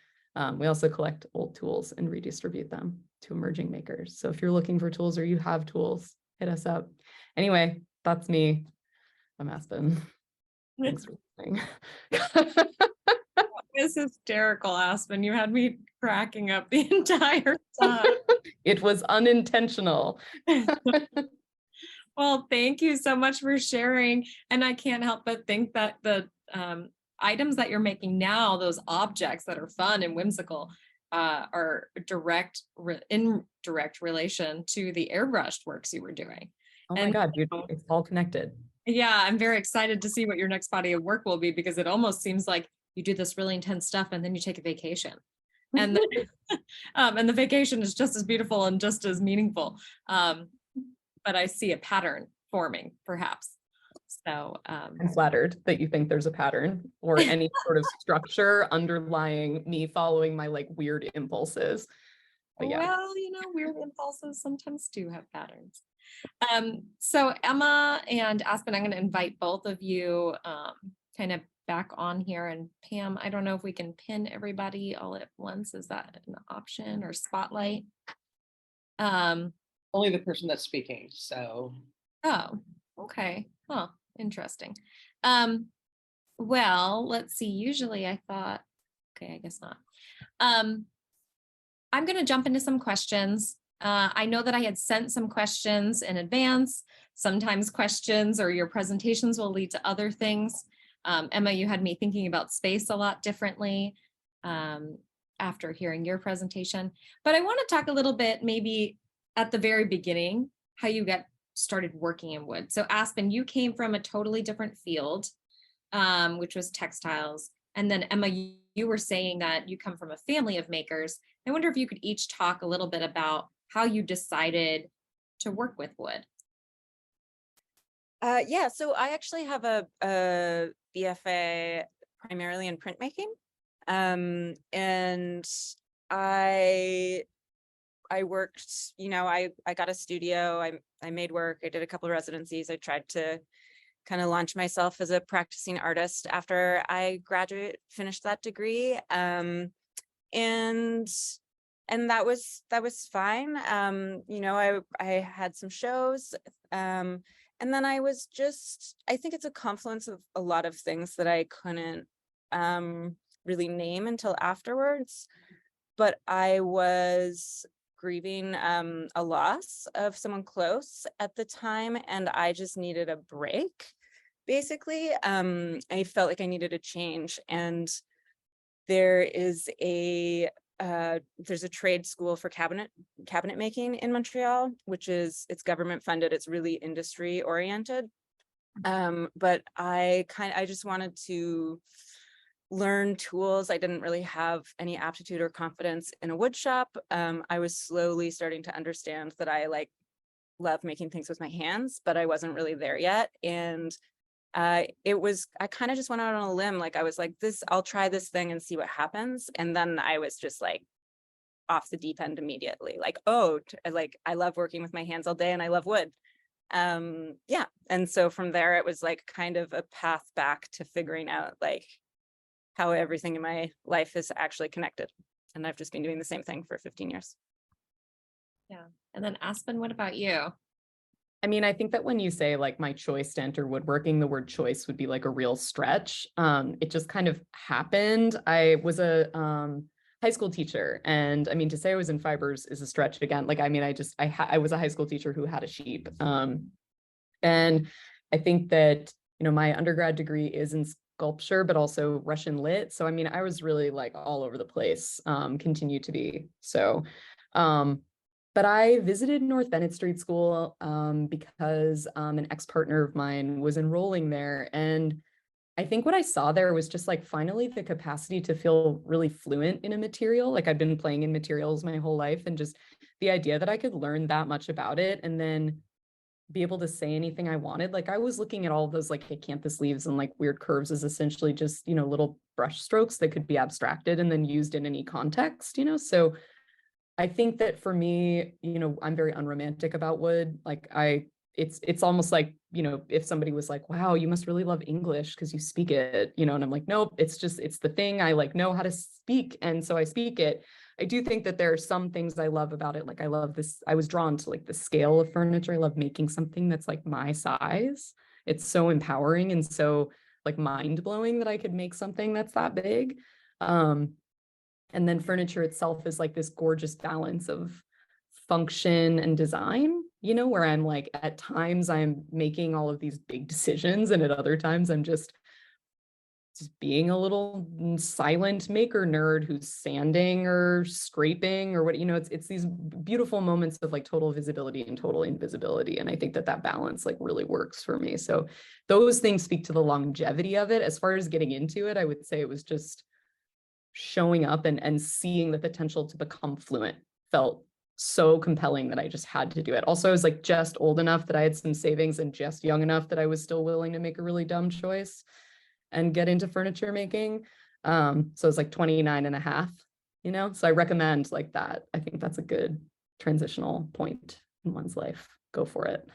We also collect old tools and redistribute them to emerging makers. So if you're looking for tools or you have tools, hit us up. Anyway, that's me. I'm Aspen. Thanks for listening. It's hysterical, Aspen. You had me cracking up the entire time. It was unintentional. Well, thank you so much for sharing. And I can't help but think that the items that you're making now, those objects that are fun and whimsical, are in direct relation to the airbrushed works you were doing. Oh my God, it's all connected. Yeah, I'm very excited to see what your next body of work will be, because it almost seems like you do this really intense stuff and then you take a vacation. And then, and the vacation is just as beautiful and just as meaningful. But I see a pattern forming, perhaps. So I'm flattered that you think there's a pattern or any sort of structure underlying me following my like weird impulses. But yeah. well, weird impulses sometimes do have patterns. So Emma and Aspen, I'm going to invite both of you kind of back on here. And Pam, I don't know if we can pin everybody all at once. Is that an option, or spotlight? Only the person that's speaking, so. Oh, okay. Huh, interesting. Well, let's see. Usually I thought, okay, I guess not. I'm going to jump into some questions. I know that I had sent some questions in advance. Sometimes questions or your presentations will lead to other things. Emma, you had me thinking about space a lot differently after hearing your presentation. But I want to talk a little bit, maybe at the very beginning, how you got started working in wood. So Aspen, you came from a totally different field, which was textiles. And then Emma, you were saying that you come from a family of makers. I wonder if you could each talk a little bit about how you decided to work with wood. Yeah, so I actually have a BFA primarily in printmaking. And I worked, I got a studio, I made work, I did a couple of residencies. I tried to kind of launch myself as a practicing artist after I finished that degree. And that was fine. I had some shows. And then I think it's a confluence of a lot of things that I couldn't really name until afterwards. But I was grieving a loss of someone close at the time, and I just needed a break, basically. I felt like I needed a change, and there's a trade school for cabinet making in Montreal, it's government funded, it's really industry oriented. But I just wanted to learn tools. I didn't really have any aptitude or confidence in a wood shop. I was slowly starting to understand that I love making things with my hands, but I wasn't really there yet. And I kind of just went out on a limb. I was like, I'll try this thing and see what happens. And then I was just off the deep end immediately. I love working with my hands all day and I love wood. Yeah. And so from there, it was kind of a path back to figuring out how everything in my life is actually connected. And I've just been doing the same thing for 15 years. Yeah. And then Aspen, what about you? I mean, I think that when you say my choice to enter woodworking, the word choice would be a real stretch. It just kind of happened. I was a high school teacher, and I mean, to say I was in fibers is a stretch again. I was a high school teacher who had a sheep. And I think that, my undergrad degree is in sculpture, but also Russian lit. So, I mean, I was really all over the place, continue to be. So, but I visited North Bennet Street School because an ex-partner of mine was enrolling there. And I think what I saw there was just finally the capacity to feel really fluent in a material. I'd been playing in materials my whole life, and just the idea that I could learn that much about it and then be able to say anything I wanted. I was looking at all of those acanthus leaves and weird curves as essentially just, little brush strokes that could be abstracted and then used in any context, So I think that for me, I'm very unromantic about wood. It's almost if somebody was wow, you must really love English because you speak it, and I'm nope, it's the thing I know how to speak. And so I speak it. I do think that there are some things I love about it. I love this, I was drawn to the scale of furniture. I love making something that's my size. It's so empowering and so mind blowing that I could make something that's that big. And then furniture itself is this gorgeous balance of function and design, where I'm at times I'm making all of these big decisions, and at other times I'm just being a little silent maker nerd who's sanding or scraping or what, it's these beautiful moments of total visibility and total invisibility. And I think that balance really works for me. So those things speak to the longevity of it. As far as getting into it, I would say it was just showing up and seeing the potential to become fluent felt so compelling that I just had to do it. Also, I was like just old enough that I had some savings and just young enough that I was still willing to make a really dumb choice and get into furniture making. So it was like 29 and a half, you know? So I recommend like that. I think that's a good transitional point in one's life. Go for it.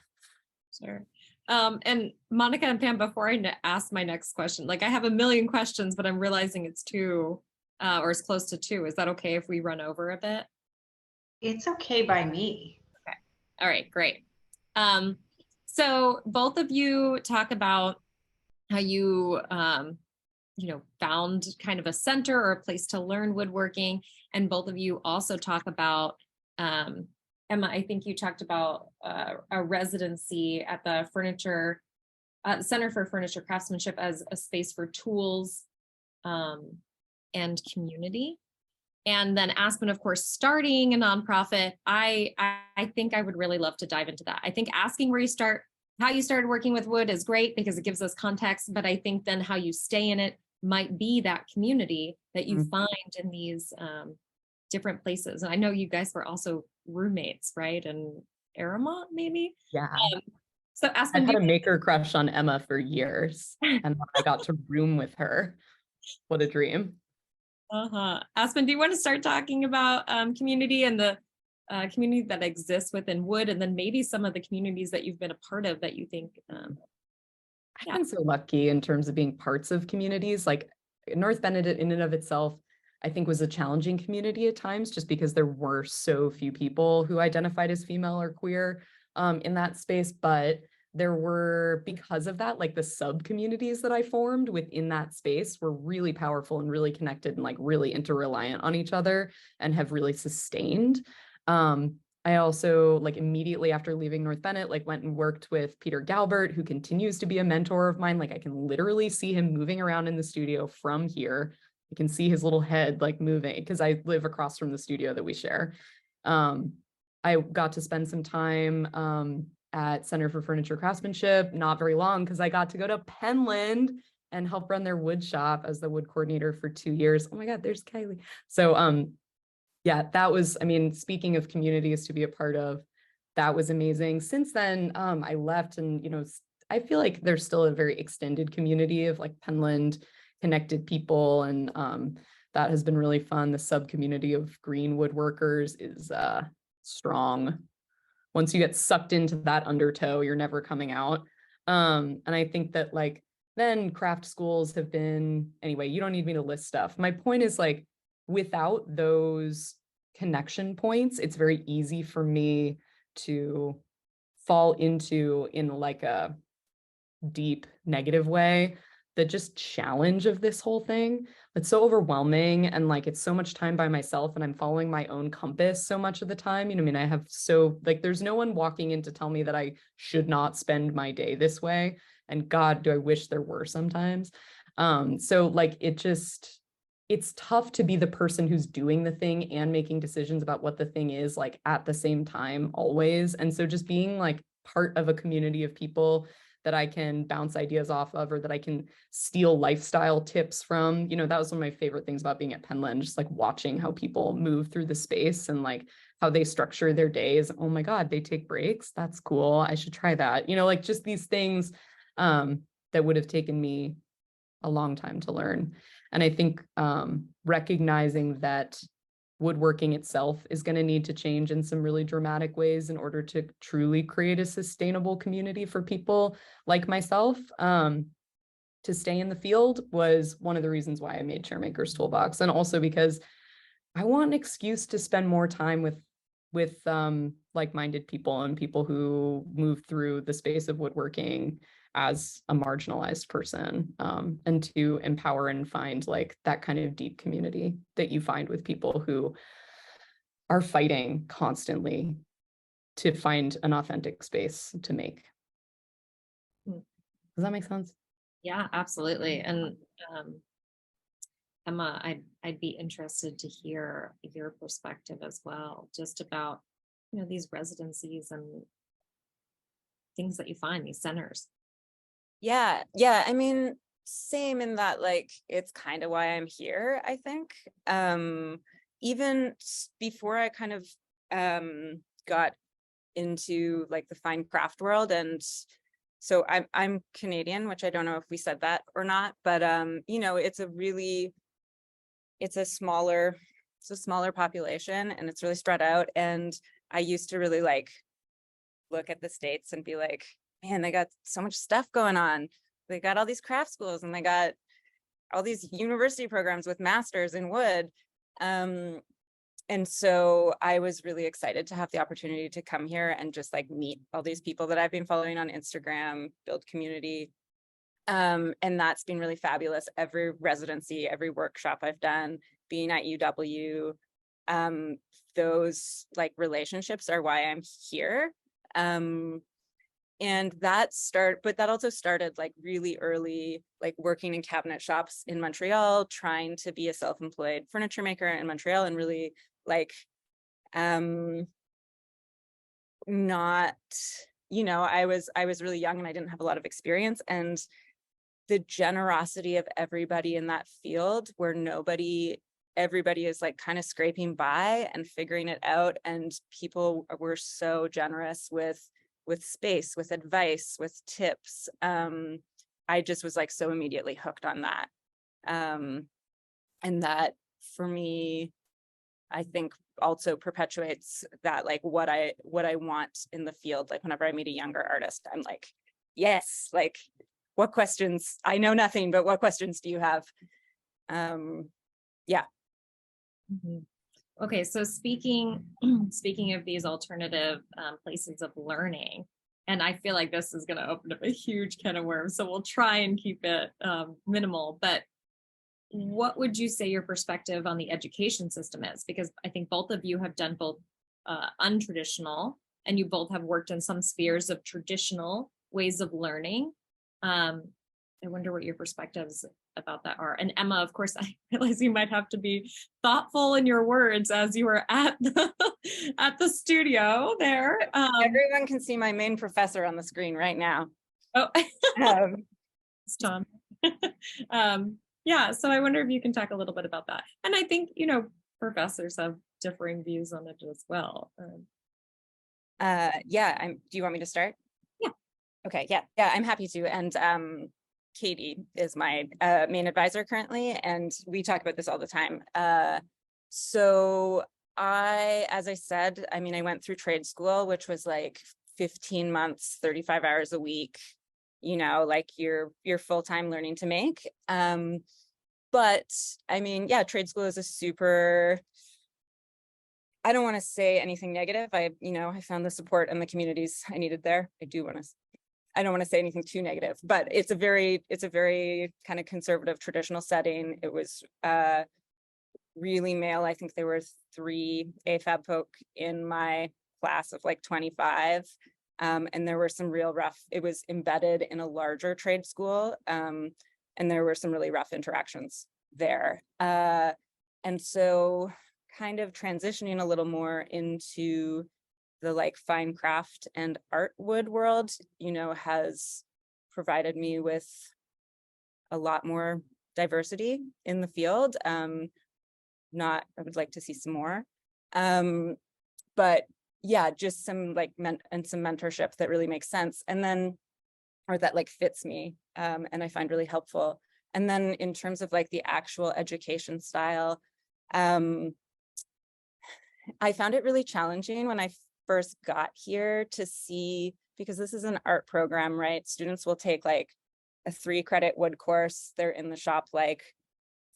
Sure. And Monica and Pam, before I ask my next question, like I have a million questions, but I'm realizing it's 2 or it's close to 2. Is that okay if we run over a bit? It's okay by me. Okay. All right, great. So both of you talk about how you, found kind of a center or a place to learn woodworking. And both of you also talk about, Emma, I think you talked about a residency at the Center for Furniture Craftsmanship as a space for tools and community. And then Aspen, of course, starting a nonprofit. I think I would really love to dive into that. I think asking how you started working with wood is great because it gives us context, but I think then how you stay in it might be that community that you find in these different places. And I know you guys were also roommates, right? And Aramont, maybe? Yeah. So Aspen, I've had a maker crush on Emma for years, and I got to room with her. What a dream. Aspen, do you want to start talking about community and the community that exists within wood, and then maybe some of the communities that you've been a part of that you think? I've been so lucky in terms of being parts of communities. Like North Bennet in and of itself, I think was a challenging community at times, just because there were so few people who identified as female or queer in that space. But there were, because of that, like the sub communities that I formed within that space were really powerful and really connected and like really interreliant on each other and have really sustained. I also, like, immediately after leaving North Bennet, like went and worked with Peter Galbert, who continues to be a mentor of mine. Like I can literally see him moving around in the studio from here. You can see his little head like moving because I live across from the studio that we share. I got to spend some time at Center for Furniture Craftsmanship, not very long, because I got to go to Penland and help run their wood shop as the wood coordinator for 2 years. Oh my God, there's Kylie. So yeah, that was, I mean, speaking of communities to be a part of, that was amazing. Since then, I left and, I feel like there's still a very extended community of like Penland connected people. And that has been really fun. The sub community of green woodworkers is strong. Once you get sucked into that undertow, you're never coming out. And I think that like, then craft schools have been, anyway, you don't need me to list stuff. My point is like, without those connection points, it's very easy for me to fall into, in like a deep negative way, the just challenge of this whole thing. It's so overwhelming and like it's so much time by myself and I'm following my own compass so much of the time. I have there's no one walking in to tell me that I should not spend my day this way. And God, do I wish there were sometimes. So like it's tough to be the person who's doing the thing and making decisions about what the thing is like at the same time always. And so just being like part of a community of people that I can bounce ideas off of, or that I can steal lifestyle tips from, that was one of my favorite things about being at Penland, just like watching how people move through the space and like how they structure their days. Oh my God, they take breaks. That's cool. I should try that. Like just these things that would have taken me a long time to learn. And I think recognizing that woodworking itself is going to need to change in some really dramatic ways in order to truly create a sustainable community for people like myself to stay in the field was one of the reasons why I made Chairmaker's Toolbox. And also because I want an excuse to spend more time with like-minded people and people who move through the space of woodworking as a marginalized person, and to empower and find like that kind of deep community that you find with people who are fighting constantly to find an authentic space to make. Does that make sense? Yeah, absolutely. And Emma, I'd be interested to hear your perspective as well, just about these residencies and things that you find, these centers. Yeah. I mean, same in that, like, it's kind of why I'm here, I think. Even before I kind of got into like the fine craft world. And so I'm Canadian, which I don't know if we said that or not, but you know, it's a smaller population, and it's really spread out. And I used to really like look at the States and be like, man, they got so much stuff going on. They got all these craft schools, and they got all these university programs with masters in wood. And so I was really excited to have the opportunity to come here and just like meet all these people that I've been following on Instagram, build community. And that's been really fabulous. Every residency, every workshop I've done, being at UW, those like relationships are why I'm here. And that also started like really early, like working in cabinet shops in Montreal, trying to be a self-employed furniture maker in Montreal, and really like, not, you know, I was really young and I didn't have a lot of experience, and the generosity of everybody in that field where everybody is like kind of scraping by and figuring it out. And people were so generous with space, with advice, with tips. I just was like so immediately hooked on that. And that for me, I think also perpetuates that like what I want in the field. Like whenever I meet a younger artist, I'm like, yes, like what questions? I know nothing, but what questions do you have? Yeah. Mm-hmm. Okay, so speaking of these alternative places of learning, and I feel like this is going to open up a huge can of worms, so we'll try and keep it minimal, but what would you say your perspective on the education system is? Because I think both of you have done both untraditional, and you both have worked in some spheres of traditional ways of learning. I wonder what your perspectives about that are. And Emma, of course, I realize you might have to be thoughtful in your words as you were at the studio there. Everyone can see my main professor on the screen right now. Oh, it's Tom. Yeah, so I wonder if you can talk a little bit about that. And I think, you know, professors have differing views on it as well. Yeah, do you want me to start? Yeah. Okay, yeah, I'm happy to. And Katie is my main advisor currently, and we talk about this all the time. So as I said, I mean, I went through trade school, which was like 15 months, 35 hours a week, you know, like you're full-time learning to make. But I mean, yeah, trade school is a super, I don't want to say anything negative. I found the support and the communities I needed there. I don't want to say anything too negative, but it's a very kind of conservative traditional setting. It was really male. I think there were 3 AFAB folk in my class of like 25. And there were some real rough, it was embedded in a larger trade school. And there were some really rough interactions there. And so kind of transitioning a little more into the like fine craft and art wood world, you know, has provided me with a lot more diversity in the field. I would like to see some more. But yeah, just some like some mentorship that really makes sense. And then, or that like fits me, and I find really helpful. And then in terms of like the actual education style, I found it really challenging when I first got here to see, because this is an art program, right? Students will take like a 3-credit wood course. They're in the shop like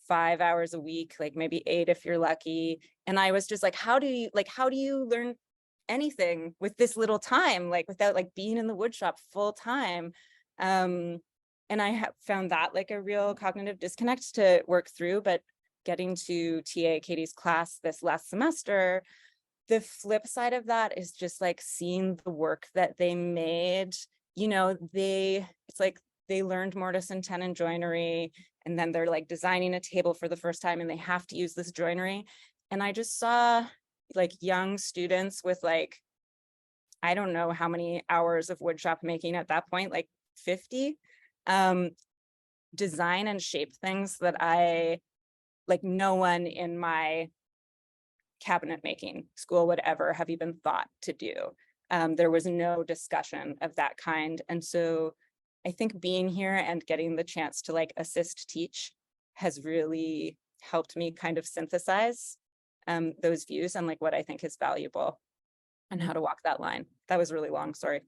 5 hours a week, like maybe 8 if you're lucky. And I was just like, how do you learn anything with this little time, like without like being in the wood shop full time? And I have found that like a real cognitive disconnect to work through. But getting to TA Katie's class this last semester, the flip side of that is just like seeing the work that they made. You know, it's like they learned mortise and tenon joinery, and then they're like designing a table for the first time and they have to use this joinery. And I just saw like young students with like, I don't know how many hours of woodshop making at that point, like 50, design and shape things that no one in my cabinet making school would ever have even thought to do. There was no discussion of that kind. And so I think being here and getting the chance to like assist teach has really helped me kind of synthesize those views and like what I think is valuable and how to walk that line. That was really long, sorry.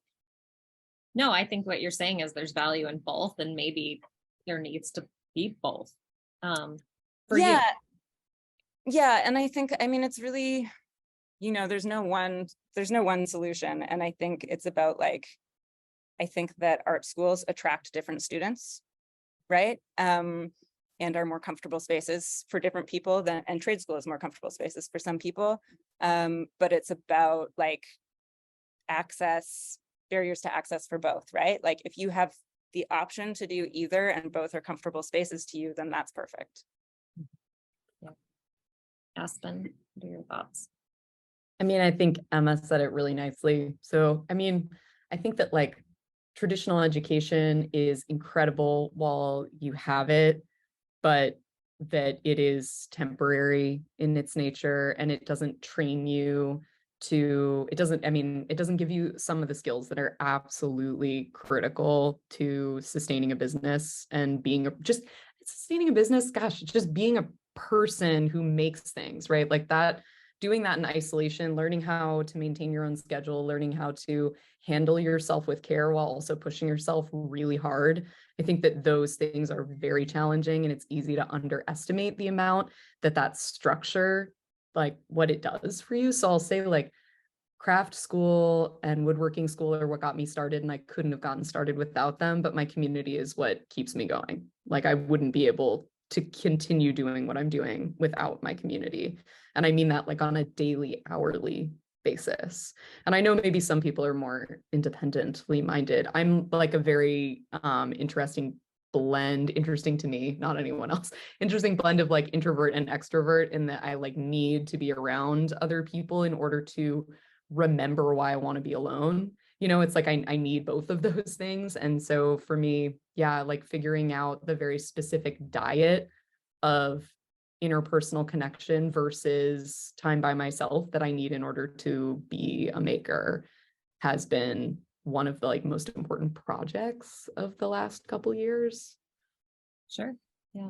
No, I think what you're saying is there's value in both, and maybe there needs to be both. For you. Yeah, and I think, I mean, it's really, you know, there's no one solution. And I think it's about like, I think that art schools attract different students, right? And are more comfortable spaces for different people than, and trade school is more comfortable spaces for some people. But it's about like access, barriers to access for both, right? Like if you have the option to do either and both are comfortable spaces to you, then that's perfect. Yeah. Aspen, what are your thoughts? I mean, I think Emma said it really nicely. So, I mean, I think that like traditional education is incredible while you have it, but that it is temporary in its nature and it doesn't train you to, it doesn't give you some of the skills that are absolutely critical to sustaining a business and being sustaining a business, gosh, just being a person who makes things, right? Like that, doing that in isolation, learning how to maintain your own schedule, learning how to handle yourself with care while also pushing yourself really hard. I think that those things are very challenging, and it's easy to underestimate the amount that structure, like what it does for you. So I'll say like craft school and woodworking school are what got me started, and I couldn't have gotten started without them, but my community is what keeps me going. Like I wouldn't be able to continue doing what I'm doing without my community. And I mean that like on a daily, hourly basis. And I know maybe some people are more independently minded. I'm like a very interesting to me, not anyone else, interesting blend of like introvert and extrovert, in that I like need to be around other people in order to remember why I want to be alone. You know, it's like I need both of those things. And so for me, yeah, like figuring out the very specific diet of interpersonal connection versus time by myself that I need in order to be a maker has been one of the like most important projects of the last couple years. Sure. Yeah.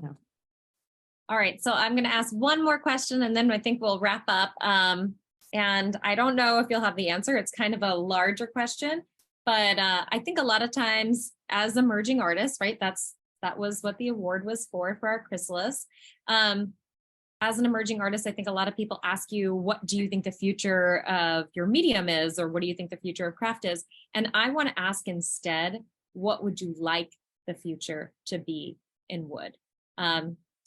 All right. So I'm going to ask one more question and then I think we'll wrap up. And I don't know if you'll have the answer. It's kind of a larger question, but I think a lot of times as emerging artists, right, that was what the award was for our Chrysalis. As an emerging artist, I think a lot of people ask you, what do you think the future of your medium is? Or what do you think the future of craft is? And I want to ask instead, what would you like the future to be in wood?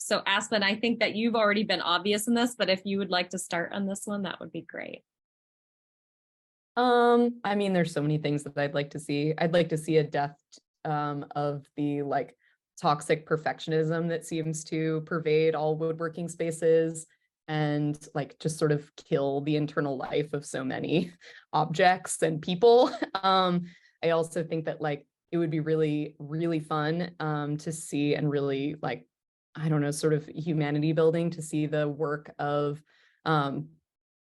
So Aspen, I think that you've already been obvious in this, but if you would like to start on this one, that would be great. I mean, there's so many things that I'd like to see. I'd like to see a death of the like toxic perfectionism that seems to pervade all woodworking spaces, and like just sort of kill the internal life of so many objects and people. I also think that like it would be really, really fun to see, and really like, I don't know, sort of humanity building, to see the work of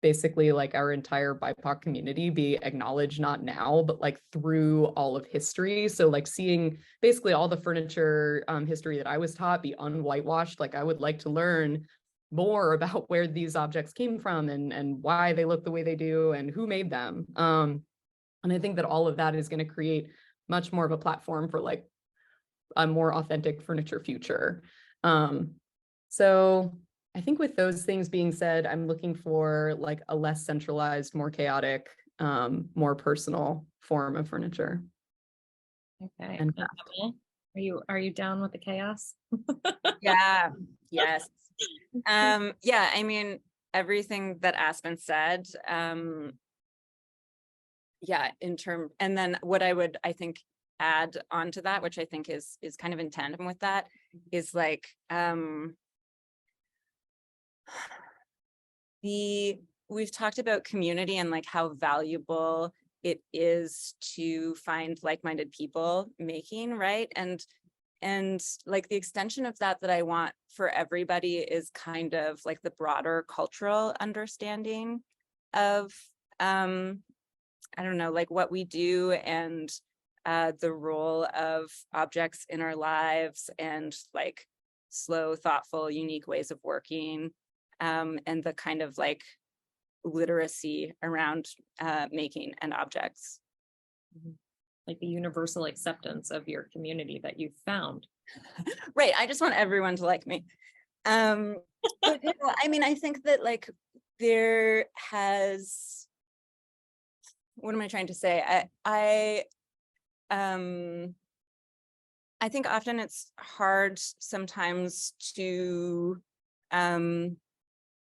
basically like our entire BIPOC community be acknowledged, not now, but like through all of history. So like seeing basically all the furniture history that I was taught be unwhitewashed. Like I would like to learn more about where these objects came from and why they look the way they do and who made them. And I think that all of that is going to create much more of a platform for like a more authentic furniture future. So I think with those things being said, I'm looking for like a less centralized, more chaotic, more personal form of furniture. Okay. And are you down with the chaos? Yeah. Yes. Yeah. I mean, everything that Aspen said. Yeah. And then what I think add on to that, which I think is kind of in tandem with that, is like we've talked about community and like how valuable it is to find like-minded people making, right? And like the extension of that I want for everybody is kind of like the broader cultural understanding of, I don't know, like what we do and the role of objects in our lives and like slow, thoughtful, unique ways of working, and the kind of like literacy around making and objects. Like the universal acceptance of your community that you've found. Right. I just want everyone to like me. But, you know, I mean, I think that like there has, what am I trying to say? I think often it's hard sometimes to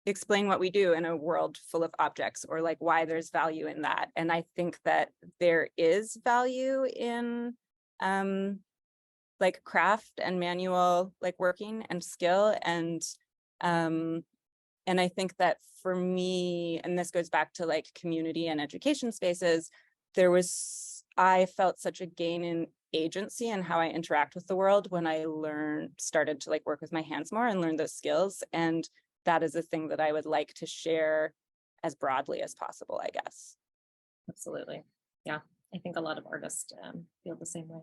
explain what we do in a world full of objects, or like why there's value in that. And I think that there is value in like craft and manual like working and skill. And I think that for me, and this goes back to like community and education spaces, I felt such a gain in agency and how I interact with the world when I started to like work with my hands more and learn those skills. And that is a thing that I would like to share as broadly as possible, I guess. Absolutely. Yeah, I think a lot of artists feel the same way.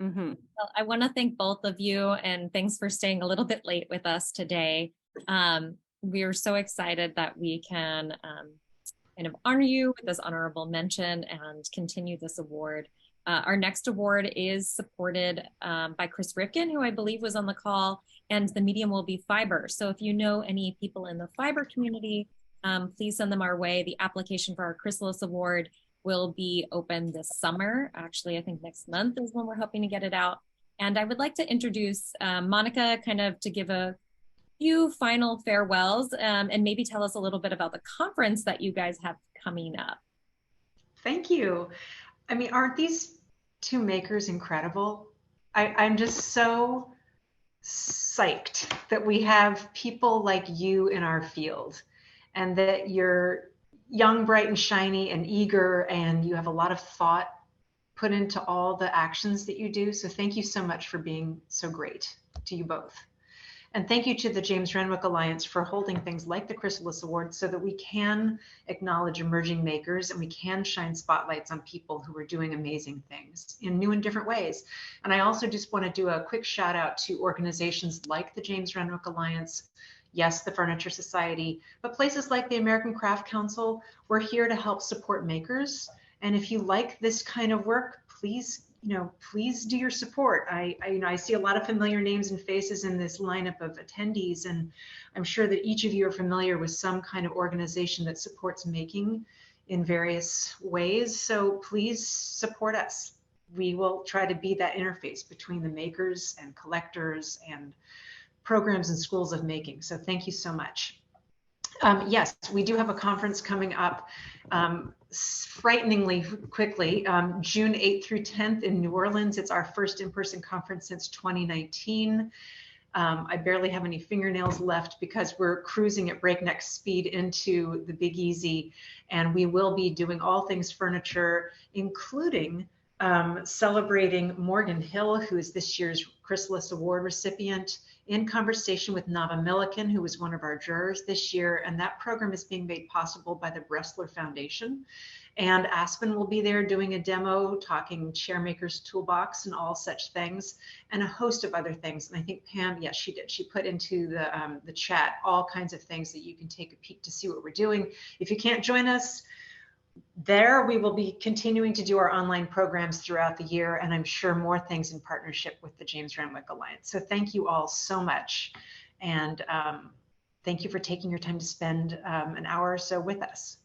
Mm-hmm. Well, I want to thank both of you, and thanks for staying a little bit late with us today. We are so excited that we can kind of honor you with this honorable mention and continue this award. Our next award is supported by Chris Ripken, who I believe was on the call, and the medium will be fiber. So if you know any people in the fiber community, please send them our way. The application for our Chrysalis Award will be open this summer. Actually, I think next month is when we're hoping to get it out. And I would like to introduce Monica kind of to give a few final farewells and maybe tell us a little bit about the conference that you guys have coming up. Thank you. I mean, aren't these two makers incredible? I'm just so psyched that we have people like you in our field, and that you're young, bright, and shiny, and eager, and you have a lot of thought put into all the actions that you do. So thank you so much for being so great, to you both. And thank you to the James Renwick Alliance for holding things like the Chrysalis Award so that we can acknowledge emerging makers and we can shine spotlights on people who are doing amazing things in new and different ways. And I also just want to do a quick shout out to organizations like the James Renwick Alliance, yes, the Furniture Society, but places like the American Craft Council. We're here to help support makers. And if you like this kind of work, please do your support. I see a lot of familiar names and faces in this lineup of attendees, and I'm sure that each of you are familiar with some kind of organization that supports making in various ways. So please support us. We will try to be that interface between the makers and collectors and programs and schools of making. So thank you so much. Yes, we do have a conference coming up frighteningly quickly, June 8th through 10th in New Orleans. It's our first in-person conference since 2019. I barely have any fingernails left because we're cruising at breakneck speed into the Big Easy, and we will be doing all things furniture, including celebrating Morgan Hill, who is this year's Chrysalis Award recipient, in conversation with Nava Milliken, who was one of our jurors this year. And that program is being made possible by the Bressler Foundation. And Aspen will be there doing a demo, talking Chairmaker's Toolbox and all such things, and a host of other things. And I think Pam, yes, she did. She put into the chat all kinds of things that you can take a peek to see what we're doing. If you can't join us there, we will be continuing to do our online programs throughout the year, and I'm sure more things in partnership with the James Renwick Alliance. So thank you all so much. And thank you for taking your time to spend an hour or so with us.